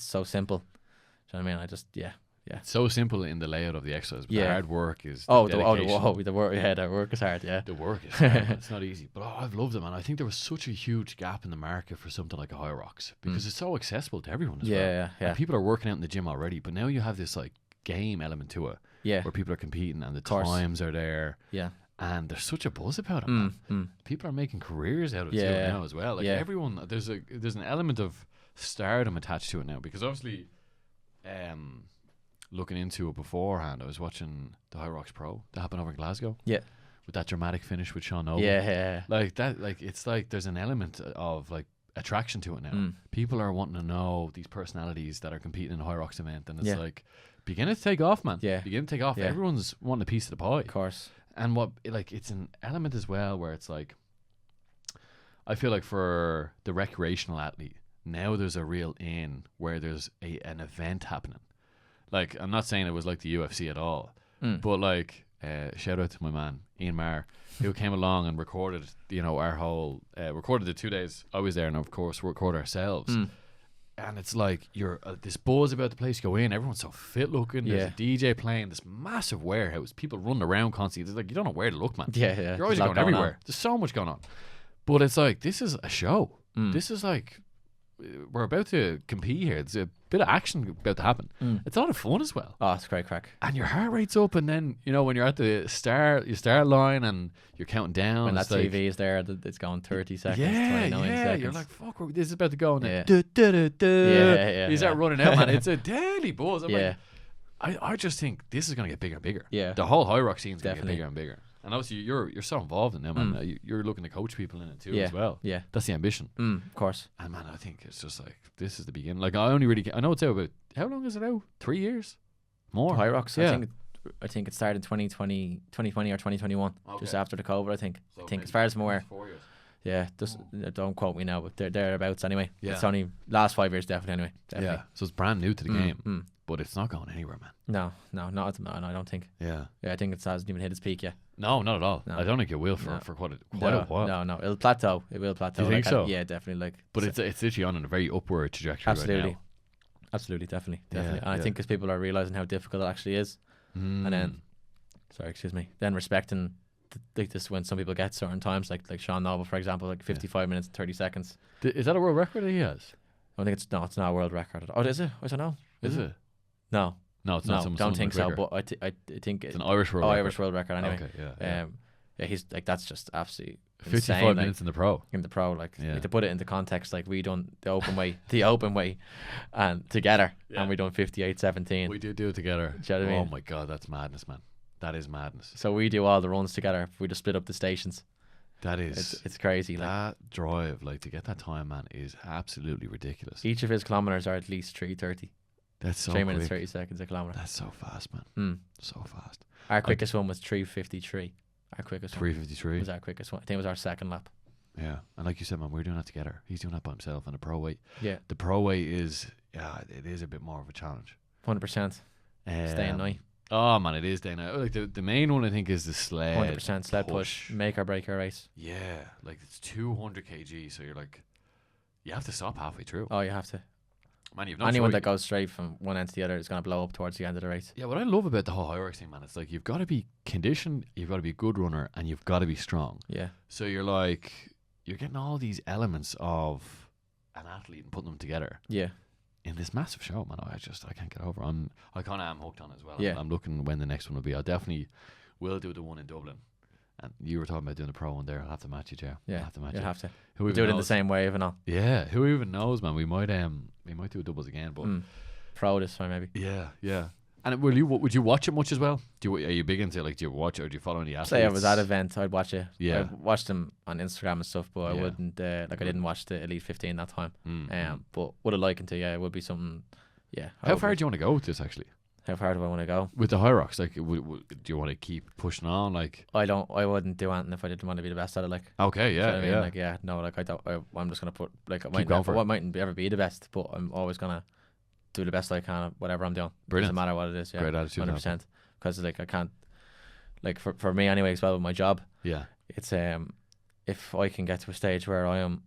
so simple. Do you know what I mean? I just It's so simple in the layout of the exercise, but the hard work is the work. Yeah, the work is hard. Yeah, the work is hard. It's not easy, but I've loved it, man. I think there was such a huge gap in the market for something like a Hyrox because it's so accessible to everyone as well. Yeah. And people are working out in the gym already, but now you have this like game element to it, where people are competing and the times are there. Yeah. And there's such a buzz about it, man. People are making careers out of it too now as well. Like everyone, there's an element of stardom attached to it now because obviously, looking into it beforehand, I was watching the Hyrox Pro that happened over in Glasgow. Yeah. With that dramatic finish with Sean Noble. Yeah. Like that, like it's like there's an element of like attraction to it now. People are wanting to know these personalities that are competing in a Hyrox event, and it's like beginning to take off, man. Yeah. Beginning to take off. Yeah. Everyone's wanting a piece of the pie. Of course. And it's an element as well where it's like, I feel like for the recreational athlete, now there's a real in where there's an event happening. Like, I'm not saying it was like the UFC at all, but like, shout out to my man, Ian Maher, who came along and recorded, our whole, recorded the 2 days I was there, and of course record ourselves. And it's like, you're this buzz about the place. You go in, everyone's so fit looking. There's a DJ playing, this massive warehouse. People running around constantly. It's like, you don't know where to look, man. Yeah. You're always going everywhere. There's so much going on. But it's like, this is a show. This is like, we're about to compete here. There's a bit of action about to happen. It's a lot of fun as well. Oh, it's great crack. And your heart rate's up, and then when you're at the start line and you're counting down, when that TV is there, it's going 30 seconds, 29 seconds. You're like, fuck, this is about to go. And you start running out, man. It's a daily buzz. I'm like, I just think this is going to get bigger and bigger. Yeah, the whole Hyrox scene is going to get bigger and bigger. And obviously, you're so involved in it, man. You're looking to coach people in it too, as well. Yeah, that's the ambition. Of course. And man, I think it's just like, this is the beginning. Like, I know it's out about, how long is it out? 3 years? More? Hyrox. Yeah. I think it started in 2020 or 2021, just after the COVID. I think as far as I'm aware. 4 years. Yeah, just don't quote me now, but they're thereabouts anyway. Yeah. It's only last 5 years, definitely anyway. Definitely. Yeah, so it's brand new to the game, but it's not going anywhere, man. No, not at the moment. I don't think. Yeah, I think it hasn't even hit its peak yet. No, not at all. No. I don't think it will for quite a while. No, it'll plateau. It will plateau. Do you think so? Yeah, definitely. But it's literally on a very upward trajectory right now. Absolutely, definitely. And I think because people are realizing how difficult it actually is, and then, then respecting like this when some people get certain times, like Sean Noble, for example, like 55 minutes and 30 seconds. Is that a world record that he has? I think it's not a world record. Oh, is it? I don't know. Is it? No, it's not. No, don't think so. But I think it's an Irish world record. Irish world record anyway. Okay, yeah, he's like, that's just absolutely 55 insane, minutes in the pro. Like to put it into context, like we done the open way, and together, and we done 58:17. We did do it together. Do you know what I mean? Oh my god, that's madness, man. That is madness. So we do all the runs together. We just split up the stations. That is, it's crazy. That drive, like, to get that time, man, is absolutely ridiculous. Each of his kilometers are at least 3:30. That's so 3 minutes 30 seconds a kilometer. That's so fast, man. So fast. Our quickest one was 3:53. Our quickest 3:53 was our quickest one. I think it was our second lap. Yeah, and like you said, man, we're doing that together. He's doing that by himself, and the pro weight. Yeah, the pro weight is it is a bit more of a challenge. 100%. Staying night. Oh man, it is day night. Like the main one, I think, is the sled. 100% sled push, make or break your race. Yeah, like it's 200 kg, so you're like, you have to stop halfway through. Oh, you have to. Man, you've no anyone choice. That goes straight from one end to the other is going to blow up towards the end of the race. Yeah, what I love about the whole Hyrox thing, man, it's like you've got to be conditioned, you've got to be a good runner, and you've got to be strong. Yeah. So you're getting all these elements of an athlete and putting them together. Yeah. In this massive show, man, I can't get over. I kind of am hooked on it as well. Yeah. I'm looking when the next one will be. I definitely will do the one in Dublin. And you were talking about doing the pro one there. I'll have to match you, Joe. Yeah, I'll have to match you. Have to. We'll do it in the same way, even all. Yeah, who even knows, man? We might do a doubles again, but pro this time maybe. Yeah. And would you watch it much as well? Are you big into do you watch it or do you follow any athletes? Say I was at an event, I'd watch it. Yeah, I watched them on Instagram and stuff, but I wouldn't I didn't watch the Elite 15 that time. But would I like to? Yeah, it would be something. Yeah. How far do you want to go with this actually? How far do I want to go with the Hyrox? Like, do you want to keep pushing on? Like, I wouldn't do anything if I didn't want to be the best at it. Like, okay, yeah, I mean? Like, no, like I don't. I'm just gonna put like I mightn't ever be the best, but I'm always gonna do the best I can at whatever I'm doing. Brilliant. Doesn't matter what it is. Yeah, great attitude. 100%. Because like I can't, like for me anyway as well with my job. Yeah, it's if I can get to a stage where I am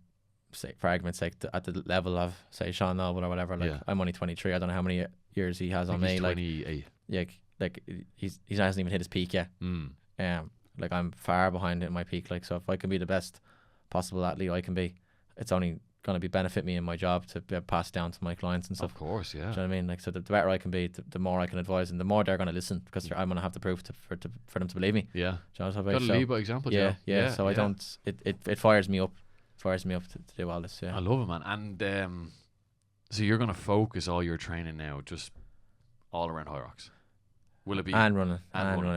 say for argument's sake, at the level of say Sean Noble or whatever. Like I'm only 23. I don't know how many years he has on me. 28. Like he hasn't even hit his peak yet. Like I'm far behind in my peak. Like so, if I can be the best possible athlete I can be, it's only going to be benefit me in my job to be pass down to my clients and stuff. Of course, yeah. Do you know what I mean? Like so, the better I can be, the more I can advise, and the more they're going to listen because I'm going to have the proof for them to believe me. Yeah. Do you know what I mean? Got to lead by example. Yeah. So I don't. It fires me up. Fires me up to do all this. Yeah. I love it, man. And so you're going to focus all your training now just all around Hyrox. Will it be and running?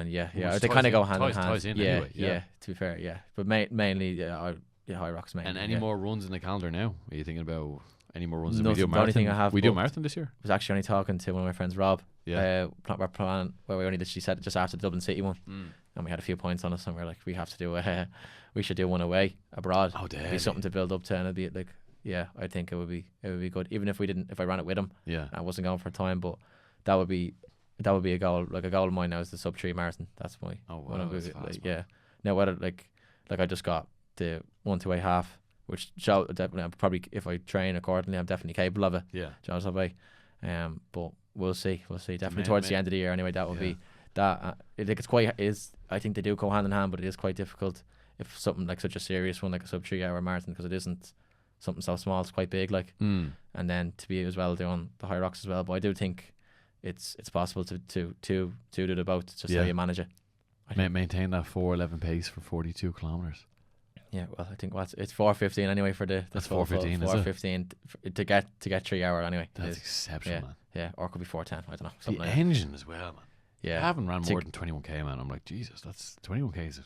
Yeah. They kind of go hand in hand. Yeah. To be fair, yeah. But mainly, Hyrox mainly. And any more runs in the calendar now? Are you thinking about any more runs? No, we do a marathon. We do a marathon this year. I was actually only talking to one of my friends, Rob. Yeah. We're planning where we only literally said just after the Dublin City one, and we had a few points on us, and we were like, we have to do we should do one away abroad. Oh, damn. It'd be something to build up to, and it'd be like, I think it would be good, even if I ran it with him. Yeah. I wasn't going for time, but that would be a goal. Like a goal of mine now is the sub 3 marathon. That's my. Oh wow. That's fast, yeah. Now whether like I just got the 1-2-8 half, which definitely I'm probably, if I train accordingly, I'm definitely capable of it. Yeah. Just way. But we'll see. Definitely towards the end of the year anyway. That would be that. I think they do go hand in hand, but it is quite difficult if something like such a serious one like a sub 3 hour marathon, because it isn't something so small. It's quite big, like. And then to be as well doing the Hyrox as well. But I do think it's possible to do the both. Just how you manage it. Maintain that 4:11 pace for 42 kilometers. Yeah, well, I think it's 4:15 anyway for that's 4:15. 4:15 to get 3 hour anyway. That's exceptional, man. Yeah, or it could be 4:10. I don't know. Something the like engine as well, man. Yeah, I haven't ran more than 21k, man. I'm like, Jesus, that's 21k is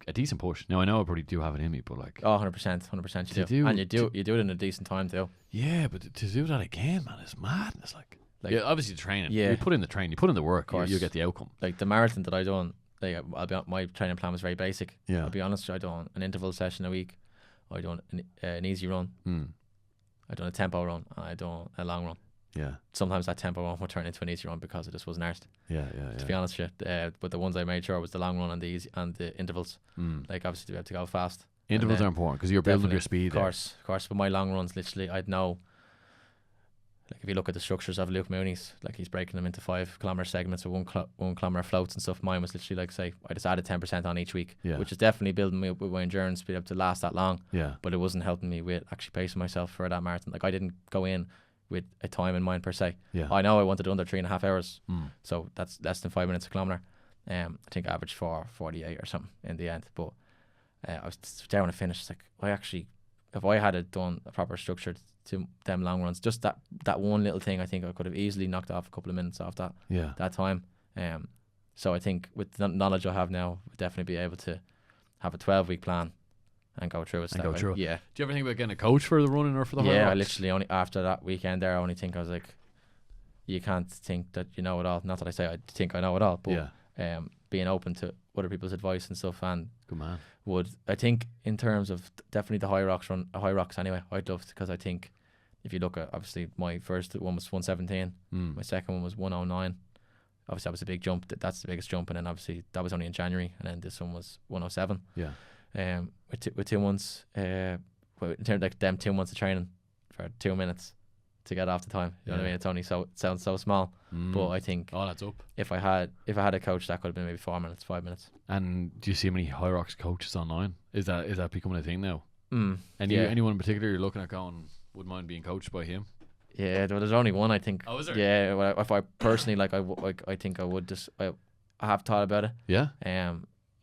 a decent push. Now I know I probably do have it in me, but like, 100% you do, and you do it in a decent time too. Yeah, but to do that again, man, it's madness. Like obviously the training. Yeah, you put in the training, you put in the work, you get the outcome. Like the marathon that I done. Like my training plan was very basic. Yeah. I'll be honest. I done an interval session a week. I done an easy run. I done a tempo run. And I done a long run. Yeah. Sometimes that tempo run would turn into an easy run because it just wasn't arsed. Yeah. To be honest with you, but the ones I made sure was the long run and the easy and the intervals. Like obviously to be able to go fast. Intervals are important because you're building up your speed. Of course. But my long runs, literally, I'd know. Like if you look at the structures of Luke Mooney's, like he's breaking them into 5 kilometre segments with 1 kilometre floats and stuff. Mine was literally like, say, I just added 10% on each week, which is definitely building me up with my endurance to be able to last that long. Yeah. But it wasn't helping me with actually pacing myself for that marathon. Like I didn't go in with a time in mind per se. Yeah. I know I wanted under 3.5 hours, so that's less than 5 minutes a kilometre. I think I averaged 4:48 or something in the end. But I was there when I finished. Like if I had done a proper structure to them long runs, just that one little thing, I think I could have easily knocked off a couple of minutes off that time. So I think with the knowledge I have now, I'll definitely be able to have a 12-week plan and go through it. And go through it. Yeah. Do you ever think about getting a coach for the running or for the Hyrox? Yeah, I literally only after that weekend there, I only think I was like, you can't think that you know it all. Not that I say I think I know it all, but being open to other people's advice and stuff, and good man. I think in terms of definitely the Hyrox run, Hyrox anyway, I'd love to, because I think if you look at, obviously my first one was 1:17, my second one was 1:09. Obviously that was a big jump. That's the biggest jump, and then obviously that was only in January, and then this one was 1:07. Yeah. With 2 months, in terms of like them 2 months of training for 2 minutes to get off the time. You know what I mean? It's only it sounds so small, but I think that's up. If I had a coach, that could have been maybe 4 minutes, 5 minutes. And do you see many Hyrox coaches online? Is that becoming a thing now? Anyone in particular you're looking at going, wouldn't mind being coached by him? Yeah, there's only one, I think. Oh, is there? Yeah, well, if I personally I think I would just I have thought about it. Yeah.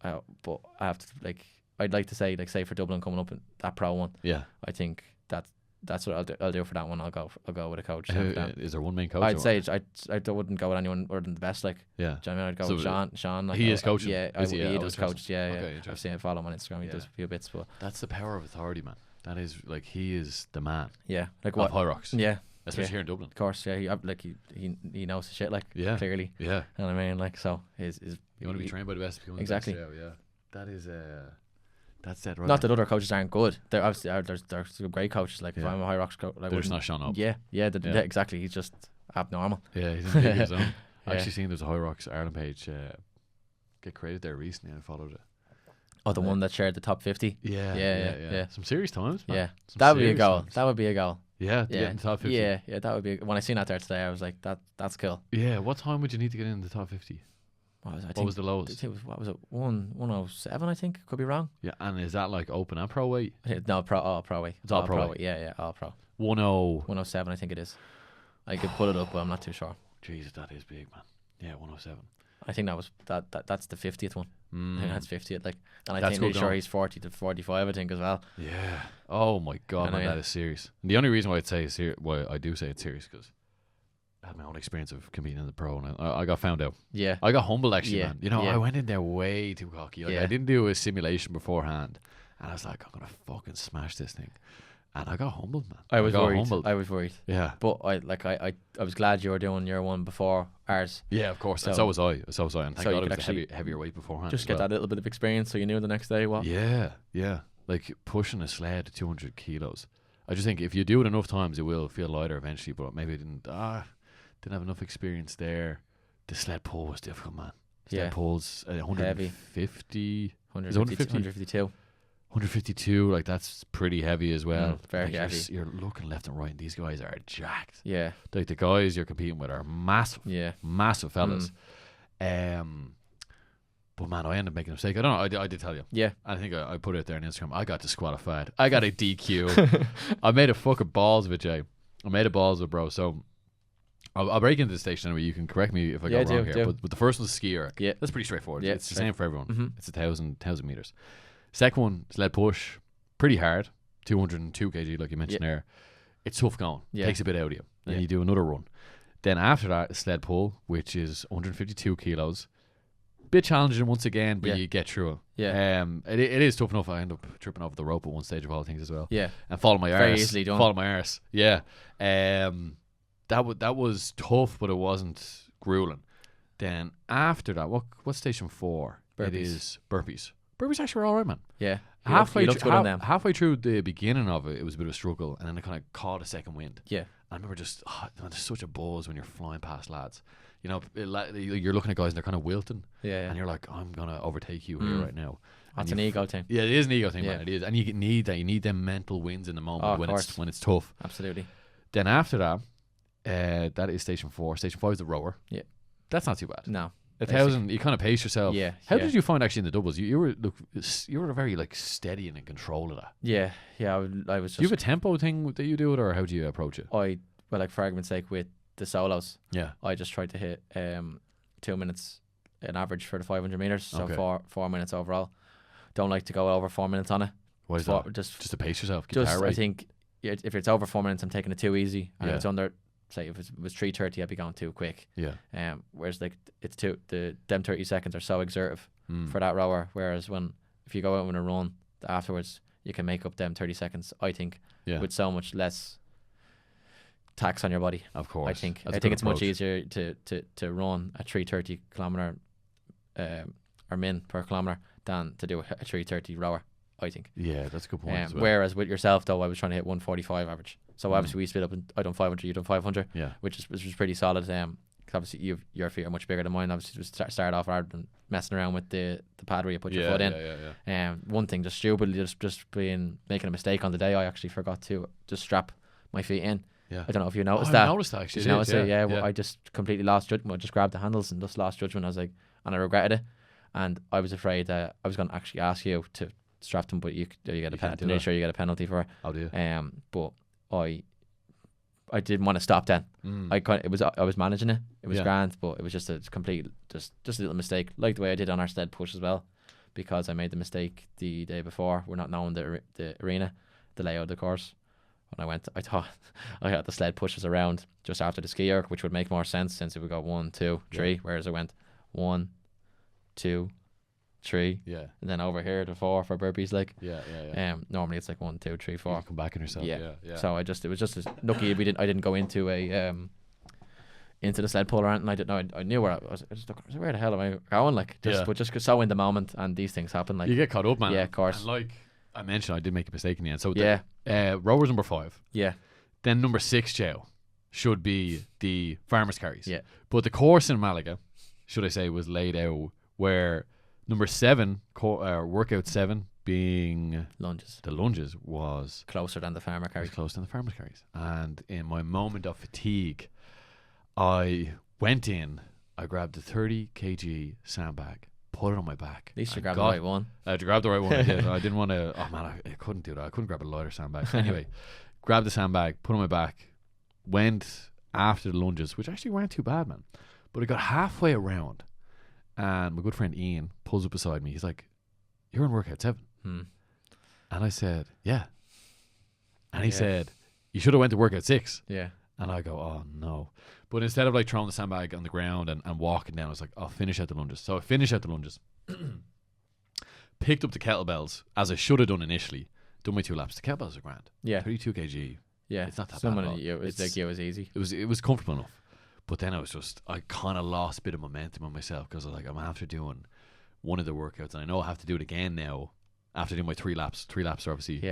But I have to I'd like to say for Dublin coming up in that pro one. Yeah. I think that's what I'll do for that one. I'll go with a coach. Is there one main coach? I'd say I wouldn't go with anyone other than the best. Like, yeah. Do you know what I mean? I'd go with Sean. He is coaching. Yeah, he does coach. Yeah, okay, I've seen him follow him on Instagram. He does a few bits, but that's the power of authority, man. That is like he is the man. Yeah, like what Hyrox. Yeah, especially here in Dublin. Of course, yeah. He knows the shit. Like, clearly. Yeah. You know what I mean? Like, so you want to be trained by the best. Exactly. Yeah. That is that's it, right? Not that other coaches aren't good. There obviously there's some great coaches. Like if I'm a Hyrox coach, like there's not Sean up. Yeah, exactly. He's just abnormal. Yeah, he's in his own. I actually seen there's a Hyrox Ireland page get created there recently, and I followed it. Oh, the one that shared the top 50. Yeah. Some serious times, man. Yeah, Some that would be a serious goal. times. That would be a goal. Yeah, to get in the top 50. Yeah, that would be. When I seen that there today, I was like, that's cool. Yeah, what time would you need to get in the top 50? What was the lowest? What was it? 107, I think. Could be wrong. Yeah, and is that like open and pro weight? No, pro weight. It's all pro weight. Yeah, all pro. 107, I think it is. I could pull it up, but I'm not too sure. Jesus, that is big, man. Yeah, 107. I think that's the 50th one. I think that's 50th. Like, and I That's think good sure going. he's 40 to 45. I think as well. Yeah. Oh my God, I man, know, that yeah. is serious. And the only reason why I'd say it's serious, why I do say it's serious, because I had my own experience of competing in the pro, and I got found out. Yeah. I got humbled actually, Yeah, man. You know, yeah. I went in there way too cocky. Like, Yeah. I didn't do a simulation beforehand, and I was like, I'm gonna fucking smash this thing, and I got humbled, man. I was got worried. humbled. I was worried. Yeah. But I was glad you were doing your one before ours. Yeah, of course. So- And so was I. So was I. And thank so you God it could was actually a heavier weight beforehand. Just as get well. that little bit of experience, so you knew the next day what. Yeah, yeah. Like pushing a sled to 200 kilos. I just think if you do it enough times, it will feel lighter eventually. But maybe I didn't have enough experience there. The sled pull was difficult, man. Sled Yeah. pulls 150, 152. 152. Like that's pretty heavy as well. Very Like, heavy. You're looking left and right, and these guys are jacked. Yeah. Like the guys you're competing with are massive. Yeah. Massive fellas. But man, I ended up making a mistake. I don't know. I did tell you. Yeah. I think I put it there on Instagram. I got disqualified. I got a DQ. I made a fucking balls of it, Jay. I made a balls of it, bro. So I'll break into the station anyway. You can correct me if I go wrong here. do. But the first one's ski erg. Yeah. That's pretty straightforward. Yeah, It's the same for everyone. Mhm. It's 1,000 meters. Second one, sled push. Pretty hard. 202 kg, like you mentioned there. It's tough going. Yeah. Takes a bit out of you. Then Yeah. you do another run. Then after that, sled pull, which is 152 kilos. Bit challenging once again, but Yeah. you get through it. Yeah. It is tough enough. I end up tripping over the rope at one stage of all things as well. Yeah. And falling my Very arse. easily done. Falling my arse. Yeah. That was tough, but it wasn't grueling. Then after that, what's station 4? It Burpees. is burpees. Burpees actually were all right, man. Yeah. Halfway looked good on them. halfway through the beginning of it, it was a bit of a struggle, and then I kind of caught a second wind. Yeah. I remember just there's such a buzz when you're flying past lads. You know, you're looking at guys and they're kind of wilting, Yeah. and you're like, I'm gonna overtake you here right now. That's And an you ego thing. Yeah, it is an ego thing, Yeah. man. It is, and you need that. You need them mental wins in the moment Oh, of when course. it's tough. Absolutely. Then after that, that is station 4. Station 5 is the rower. Yeah. That's not too bad. No. 1,000. You kind of pace yourself. Yeah, How yeah. did you find actually in the doubles? You were very like steady and in control of that. Yeah. Yeah. I was Do you just. have a tempo thing that you do it, or how do you approach it? Well, like for argument's sake, with the solos, Yeah. I just tried to hit 2 minutes an average for the 500 meters. So Okay. 4 minutes overall. Don't like to go over 4 minutes on it. Why is Four- that? Just Just to pace yourself. Keep the heart I rate. think if it's over 4 minutes, I'm taking it too easy. And Yeah. if it's under, say, if it was 3:30, I'd be going too quick. Yeah. Whereas like them 30 seconds are so exertive Mm. for that rower. Whereas if you go out on a run afterwards, you can make up them 30 seconds. I think Yeah. with so much less tax on your body. Of course. I think That's a I think good it's much approach. easier to run a 3:30 kilometer or min per kilometer than to do a 3:30 rower. I think. Yeah, that's a good point as well. Whereas with yourself though, I was trying to hit 145 average. So Mm. obviously we split up and I done 500, you done 500, Yeah. which was pretty solid. 'Cause obviously your feet are much bigger than mine. Obviously just start off hard and messing around with the pad where you put your foot in. Yeah. One thing just stupidly just making a mistake on the day. I actually forgot to just strap my feet in. Yeah. I don't know if you noticed I that. noticed that actually. Did you notice it? Yeah. Yeah. I just completely lost judgment. I just grabbed the handles and just lost judgment. I was like, and I regretted it. And I was afraid that I was going to actually ask you to strap them, but you get a You can't penalty. do that. Sure, you get a penalty for it. I'll do. But I didn't want to stop then. Mm. I was managing it. It was Yeah. grand, but it was just a complete just a little mistake, like the way I did on our sled push as well, because I made the mistake the day before. We're not knowing the arena, the layout of the course. When I thought I had the sled pushes around just after the ski erg, which would make more sense since it would go 1, 2, 3, whereas I went 1, 2, 3, Yeah. and then over here to 4 for burpees. Like, Yeah. normally it's like 1, 2, 3, 4. You come back on yourself. Yeah. Yeah. So it was just lucky I didn't go into into the sled pull or anything. I didn't know. I knew where I was. I just looked, where the hell am I going? Like, Yeah. but just so in the moment, and these things happen. Like, You get caught up, man. Yeah, of course. And like I mentioned, I did make a mistake in the end. So Yeah. rowers number 5. yeah, Then number 6, Joe, should be the farmers carries. Yeah. But the course in Malaga, should I say, was laid out where Number 7, workout 7 being Lunges. the lunges was Closer than the farmer carry. close to the farmer's carries. And in my moment of fatigue, I went in, I grabbed the 30 kg sandbag, put it on my back. At least you grabbed the right one. I grabbed the right one. I did. I didn't want to. Oh man, I couldn't do that. I couldn't grab a lighter sandbag. So anyway, grabbed the sandbag, put it on my back, went after the lunges, which actually weren't too bad, man. But I got halfway around, and my good friend Ian pulls up beside me. He's like, "You're in workout 7." And I said, "Yeah." And he said, "You should have went to workout 6." Yeah. And I go, "Oh no." But instead of like throwing the sandbag on the ground and walking down, I was like, I'll finish out the lunges. So I finished out the lunges, picked up the kettlebells as I should have done initially, done my 2 laps. The kettlebells are grand. Yeah. 32 kg. Yeah. It's not that bad at all. It was like, it was easy. It was comfortable enough. But then I kind of lost a bit of momentum on myself because I was like, I'm after doing one of the workouts, and I know I have to do it again now after doing my 3 laps. 3 laps are obviously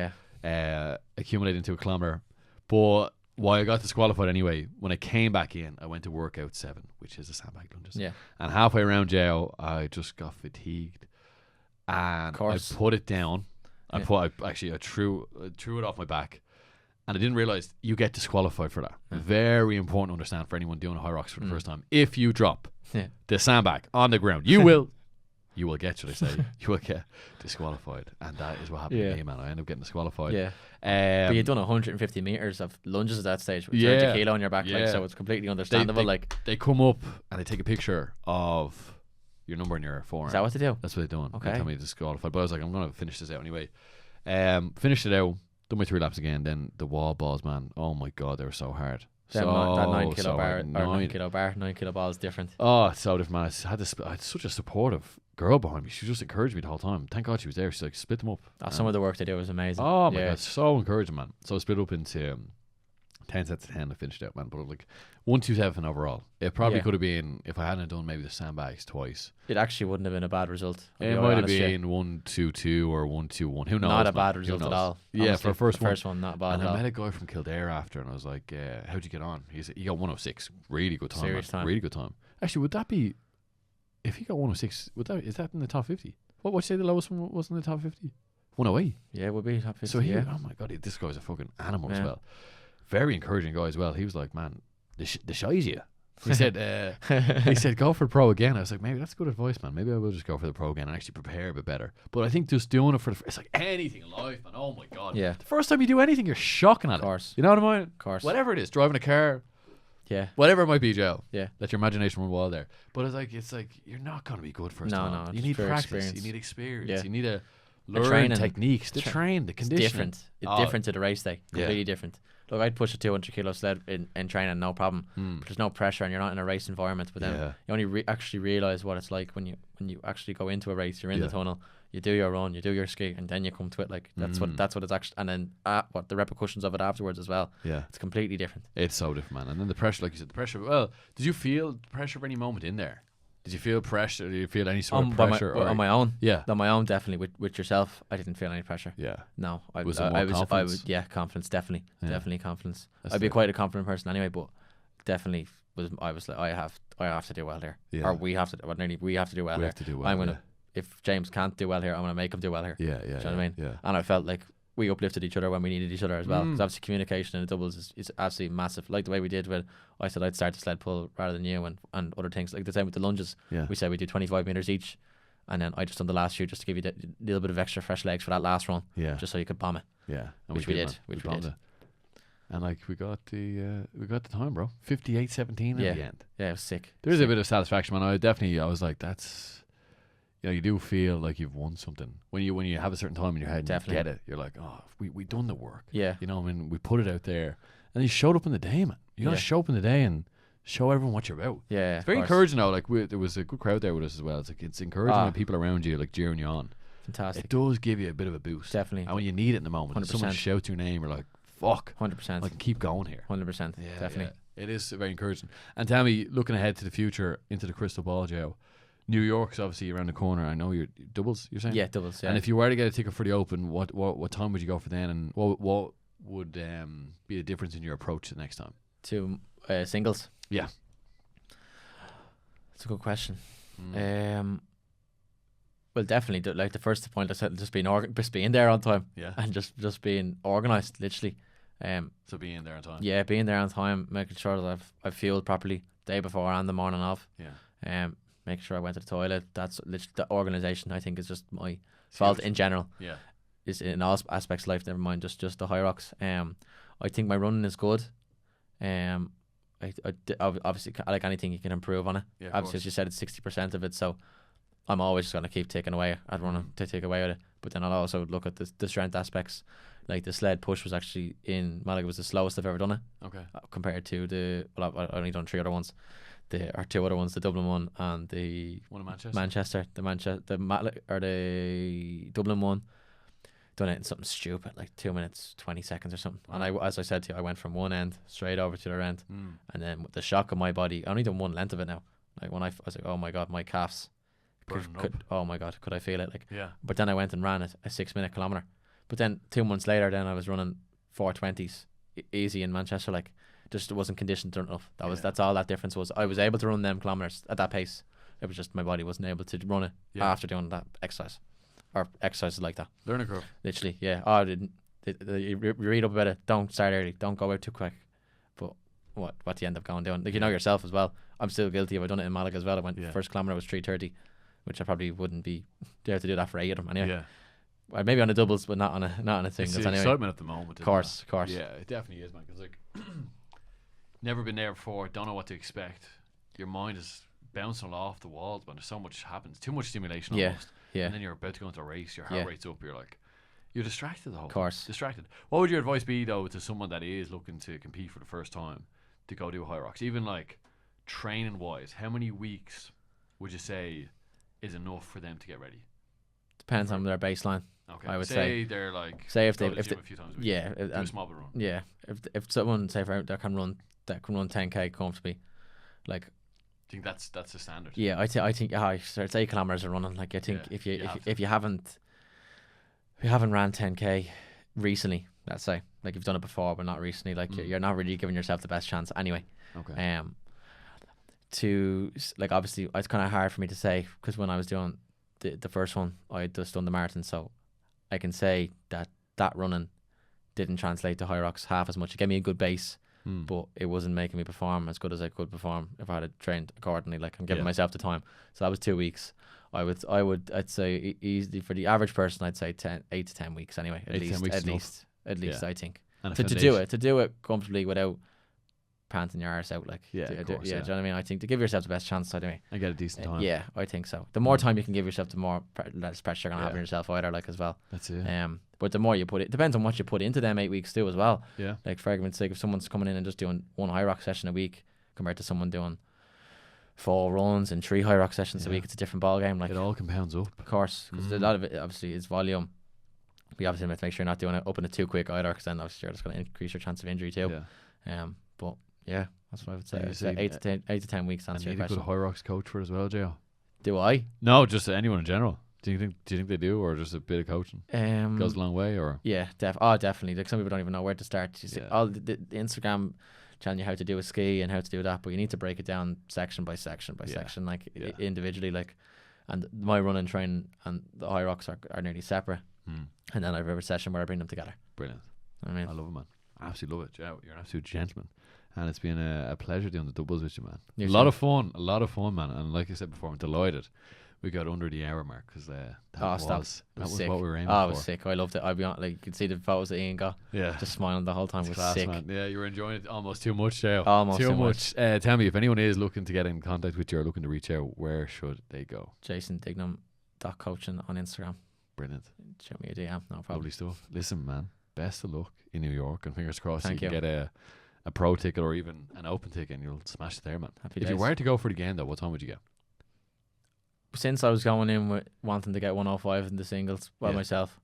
accumulated into a kilometer. But while I got disqualified anyway, when I came back in, I went to workout 7, which is the sandbag lunges. Yeah. And halfway around jail, I just got fatigued, and I put it down. I threw it off my back, and I didn't realize you get disqualified for that. Very important to understand for anyone doing Hyrox for the first time. If you drop the sandbag on the ground, you will get, should I say, you will get disqualified. And that is what happened to me, man. I ended up getting disqualified. Yeah. But you'd done 150 meters of lunges at that stage with 30 kilo on your back, like, so it's completely understandable. They come up and they take a picture of your number in your forearm. Is that what they do? That's what they're doing. Okay. They tell me disqualified. But I was like, I'm going to finish this out anyway. Finished it out, done my 3 laps again. Then the wall balls, man. Oh my God, they were so hard. That 9 kilo bar, hard. 9 kilo ball is different. Oh, it's so different, man. I had such a supportive girl behind me. She just encouraged me the whole time. Thank God she was there. She's like, split them up. Some of the work they do is amazing. Oh my God, so encouraging, man. So I split up into 10 sets of 10. I finished out, man. But like 127 overall. It probably could have been, if I hadn't done maybe the sandbags twice, it actually wouldn't have been a bad result. It might have been 122 or 121. Who knows? Not a bad result at all. Yeah, honestly, for the first one, not bad and at all. I met a guy from Kildare after, and I was like, how'd you get on? He said, he got 106. Really good time. Serious time. Really good time. Actually, would that be, if he got 106, is that in the top 50? What would you say the lowest one was in the top 50? 108. Yeah, it would be top 50. So oh my God, this guy's a fucking animal as well. Very encouraging guy as well. He was like, man, the shies you. He said, go for the pro again. I was like, maybe that's good advice, man. Maybe I will just go for the pro again and actually prepare a bit better. But I think just doing it it's like anything in life, man. Oh my God. Yeah. The first time you do anything, you're shocking at it. Of course. You know what I mean? Of course. Whatever it is, driving a car. Yeah. Whatever it might be, Joe. Yeah. Let your imagination run wild there. But it's like you're not going to be good first time. No, you need practice. Experience. You need experience. Yeah. You need to learn techniques, the train, the conditioning. It's different. It's different to the race day. Completely different. Look, I'd push a 200 kilo sled in training, no problem. But there's no pressure, and you're not in a race environment. But then you only actually realize what it's like when you actually go into a race. You're in the tunnel. You do your run, you do your ski, and then you come to it. Like that's what it's actually. And then what the repercussions of it afterwards as well. Yeah, it's completely different. It's so different, man. And then the pressure, like you said, the pressure. Well, did you feel the pressure for any moment in there? Did you feel pressure? Did you feel any sort of pressure? On my own? Yeah. On my own, definitely. With yourself, I didn't feel any pressure. Yeah. No. Confidence? Confidence, definitely. Yeah. Definitely confidence. That's I'd be quite a confident person anyway, but definitely I was like, I have to do well here. Yeah. Or we have to do well here. We have to do well. I'm going to, if James can't do well here, I'm going to make him do well here. Yeah, yeah. Do you know what I mean? Yeah. And I felt like we uplifted each other when we needed each other as well. Because obviously communication in the doubles is absolutely massive. Like the way we did with, I said I'd start the sled pull rather than you, and other things. Like the same with the lunges. Yeah. We said we do 25 meters each, and then I just done the last shoot just to give you a little bit of extra fresh legs for that last run. Yeah. Just so you could bomb it. Yeah. And which we did. We did. And like we got the time, bro. 58-17 at the end. Yeah, it was sick. There's a bit of satisfaction, man. I was like, that's, you know, you do feel like you've won something when you have a certain time in your head and you get it. You're like, oh, we done the work. Yeah. You know, I mean, we put it out there, and you showed up in the day, man. You gotta show up in the day and show everyone what you're about. Yeah. It's very encouraging though. Like there was a good crowd there with us as well. It's like it's encouraging when people around you like cheering you on. Fantastic. It does give you a bit of a boost. Definitely. And when you need it in the moment, 100%. someone shouts your name, you're like, fuck. 100%. I can keep going here. 100%. Yeah, Definitely. Yeah. It is very encouraging. And tell me, looking ahead to the future, into the crystal ball, Joe, New York's obviously around the corner. I know you're doubles, you're saying? Yeah, doubles, yeah. And if you were to get a ticket for the Open, what time would you go for then? And what would be the difference in your approach the next time? To singles? Yeah. That's a good question. Well, definitely. Like the first point I said, just being there on time. Yeah. And just being organised, literally. So being there on time. Yeah, being there on time, making sure that I've fueled properly day before and the morning of. Yeah. Making sure I went to the toilet. That's literally the organisation. I think is just my fault in general. Yeah. Is in all aspects of life. Never mind just the Hyrox. I think my running is good. Obviously, like anything, you can improve on it. Yeah, obviously, as you said, it's 60% of it. So I'm always just gonna keep taking away at running to take away with it. But then I'll also look at the strength aspects. Like the sled push was actually in Malaga was the slowest I've ever done it. Okay. Compared to I've only done 3 other ones. Or 2 other ones, the Dublin one and the one in Manchester. The Dublin one. Done it in something stupid like 2 minutes 20 seconds or something. And as I said to you, I went from one end straight over to the other end, and then with the shock of my body, I only done one length of it now. Like when I was like, oh my god, my calves. Oh my god, could I feel it? Like, yeah. But then I went and ran a 6-minute kilometer. But then 2 months later, then I was running 4:20s easy in Manchester. Like, just wasn't conditioned enough. That's all that difference was. I was able to run them kilometers at that pace. It was just my body wasn't able to run it after doing that exercise. Or exercises like that. Learning curve. Literally, yeah. Oh, I didn't. You read up about it. Don't start early. Don't go out too quick. But what do you end up going doing? Like, you know yourself as well. I'm still guilty. I've done it in Malaga as well. I went first kilometer was 3:30, which I probably wouldn't be there to do that for 8 of them anyway. Yeah. Maybe on the doubles, but not on a thing. It's the anyway. Excitement at the moment. Of course. Yeah, it definitely is, man. Because like, never been there before. Don't know what to expect. Your mind is bouncing off the walls, man. There's so much happens. Too much stimulation almost. Yeah. And then you're about to go into a race, your heart rate's up, you're distracted the whole time. Distracted. What would your advice be though to someone that is looking to compete for the first time to go do Hyrox? Even like training wise, how many weeks would you say is enough for them to get ready? Depends on their baseline. Okay. I would say they're like if they a few times a week. Yeah, do a small bit run. Yeah. If someone say that can run 10k comfortably, like, I think that's the standard. Yeah, I think it's 8 kilometers of running. Like, I think if you haven't ran 10k recently, let's say, like you've done it before but not recently, like you're not really giving yourself the best chance anyway. Okay. To like, obviously it's kind of hard for me to say because when I was doing the first one, I had just done the marathon, so I can say that running didn't translate to Hyrox half as much. It gave me a good base. But it wasn't making me perform as good as I could perform if I had trained accordingly. Like, I'm giving myself the time. So that was 2 weeks. I'd say easily for the average person, I'd say 8 to 10 weeks anyway. At least, I think. And to do it comfortably without panting your arse out, like, do you know what I mean? I think to give yourself the best chance anyway. And get a decent time. Yeah, I think so. The more time you can give yourself, the more less pressure you're gonna have on yourself either, like, as well. That's it. But the more you put it, depends on what you put into them 8 weeks too as well. Yeah. Like, for argument's sake, if someone's coming in and just doing 1 Hyrox session a week compared to someone doing 4 runs and 3 Hyrox sessions a week, it's a different ball game. Like, it all compounds up, of course, because a lot of it obviously is volume. We obviously have to make sure you're not doing it up in it too quick either, because then obviously you're just going to increase your chance of injury too. But yeah, that's what I would say. I'd say 8 to 10 weeks. Answer your question. You need a good Hyrox coach for it as well, Joe. Do I? No, just anyone in general. Do you think they do, or just a bit of coaching goes a long way, or? Yeah, definitely. Like, some people don't even know where to start. You see all the Instagram telling you how to do a ski and how to do that, but you need to break it down section by section by section, like individually. Like, and my running training and the Hyrox are nearly separate. And then I have a session where I bring them together. Brilliant. I mean, I love it, man. I absolutely love it. Joe, you're an absolute gentleman. And it's been a pleasure doing the doubles with you, man. A lot of fun, man. And like I said before, I'm delighted we got under the hour mark, because that was what we were aiming for. I was sick. I loved it. I'll be honest, like, you could see the photos that Ian got. Yeah. Just smiling the whole time. Was class, sick. Man. Yeah, you were enjoying it almost too much, Joe. Almost too much. Tell me, if anyone is looking to get in contact with you or looking to reach out, where should they go? Jayson Dignam .coaching on Instagram. Brilliant. Show me a DM, no problem. Lovely stuff. Listen, man, best of luck in New York, and fingers crossed you can get a pro ticket or even an open ticket and you'll smash it there, man. If you were to go for the game though, what time would you go? Since I was going in with wanting to get 105 in the singles by myself,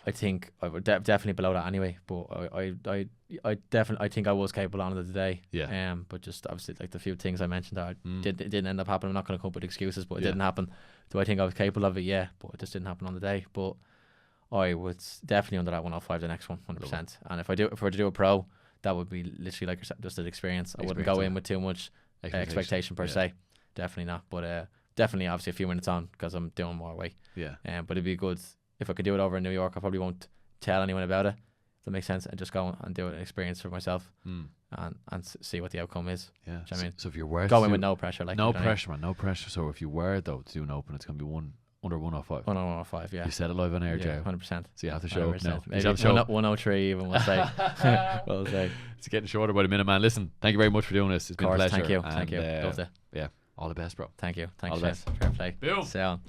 I think I would definitely below that anyway. But I think I was capable on it today. Yeah. But just obviously, like, the few things I mentioned that it didn't end up happening. I'm not going to come up with excuses, but it didn't happen. Do I think I was capable of it? Yeah, but it just didn't happen on the day. But I would definitely under that 105 the next one, 100%. And if I were to do a pro, that would be literally like just an experience. I wouldn't go in with too much expectation per se. Definitely not. But definitely obviously a few minutes on because I'm doing more weight. Yeah. But it'd be good if I could do it over in New York. I probably won't tell anyone about it. Does that make sense? And just go and do an experience for myself and see what the outcome is. Yeah. Do you know what I mean? So if you're worth Go in with no pressure. Like, no you know what I mean? pressure, man, no pressure. So if you were though to do an open, it's gonna be under 105. 105, yeah. You said it live on air, Jay. 100%. So you have to show up now. 100%. Maybe 103 even, we'll say. We'll say. It's getting shorter by the minute, man. Listen, thank you very much for doing this. It's been a pleasure. Thank you. And, Thank you. Loved it. Yeah. All the best, bro. Thank you. All Thanks, the best. Fair play. Boom. See you on.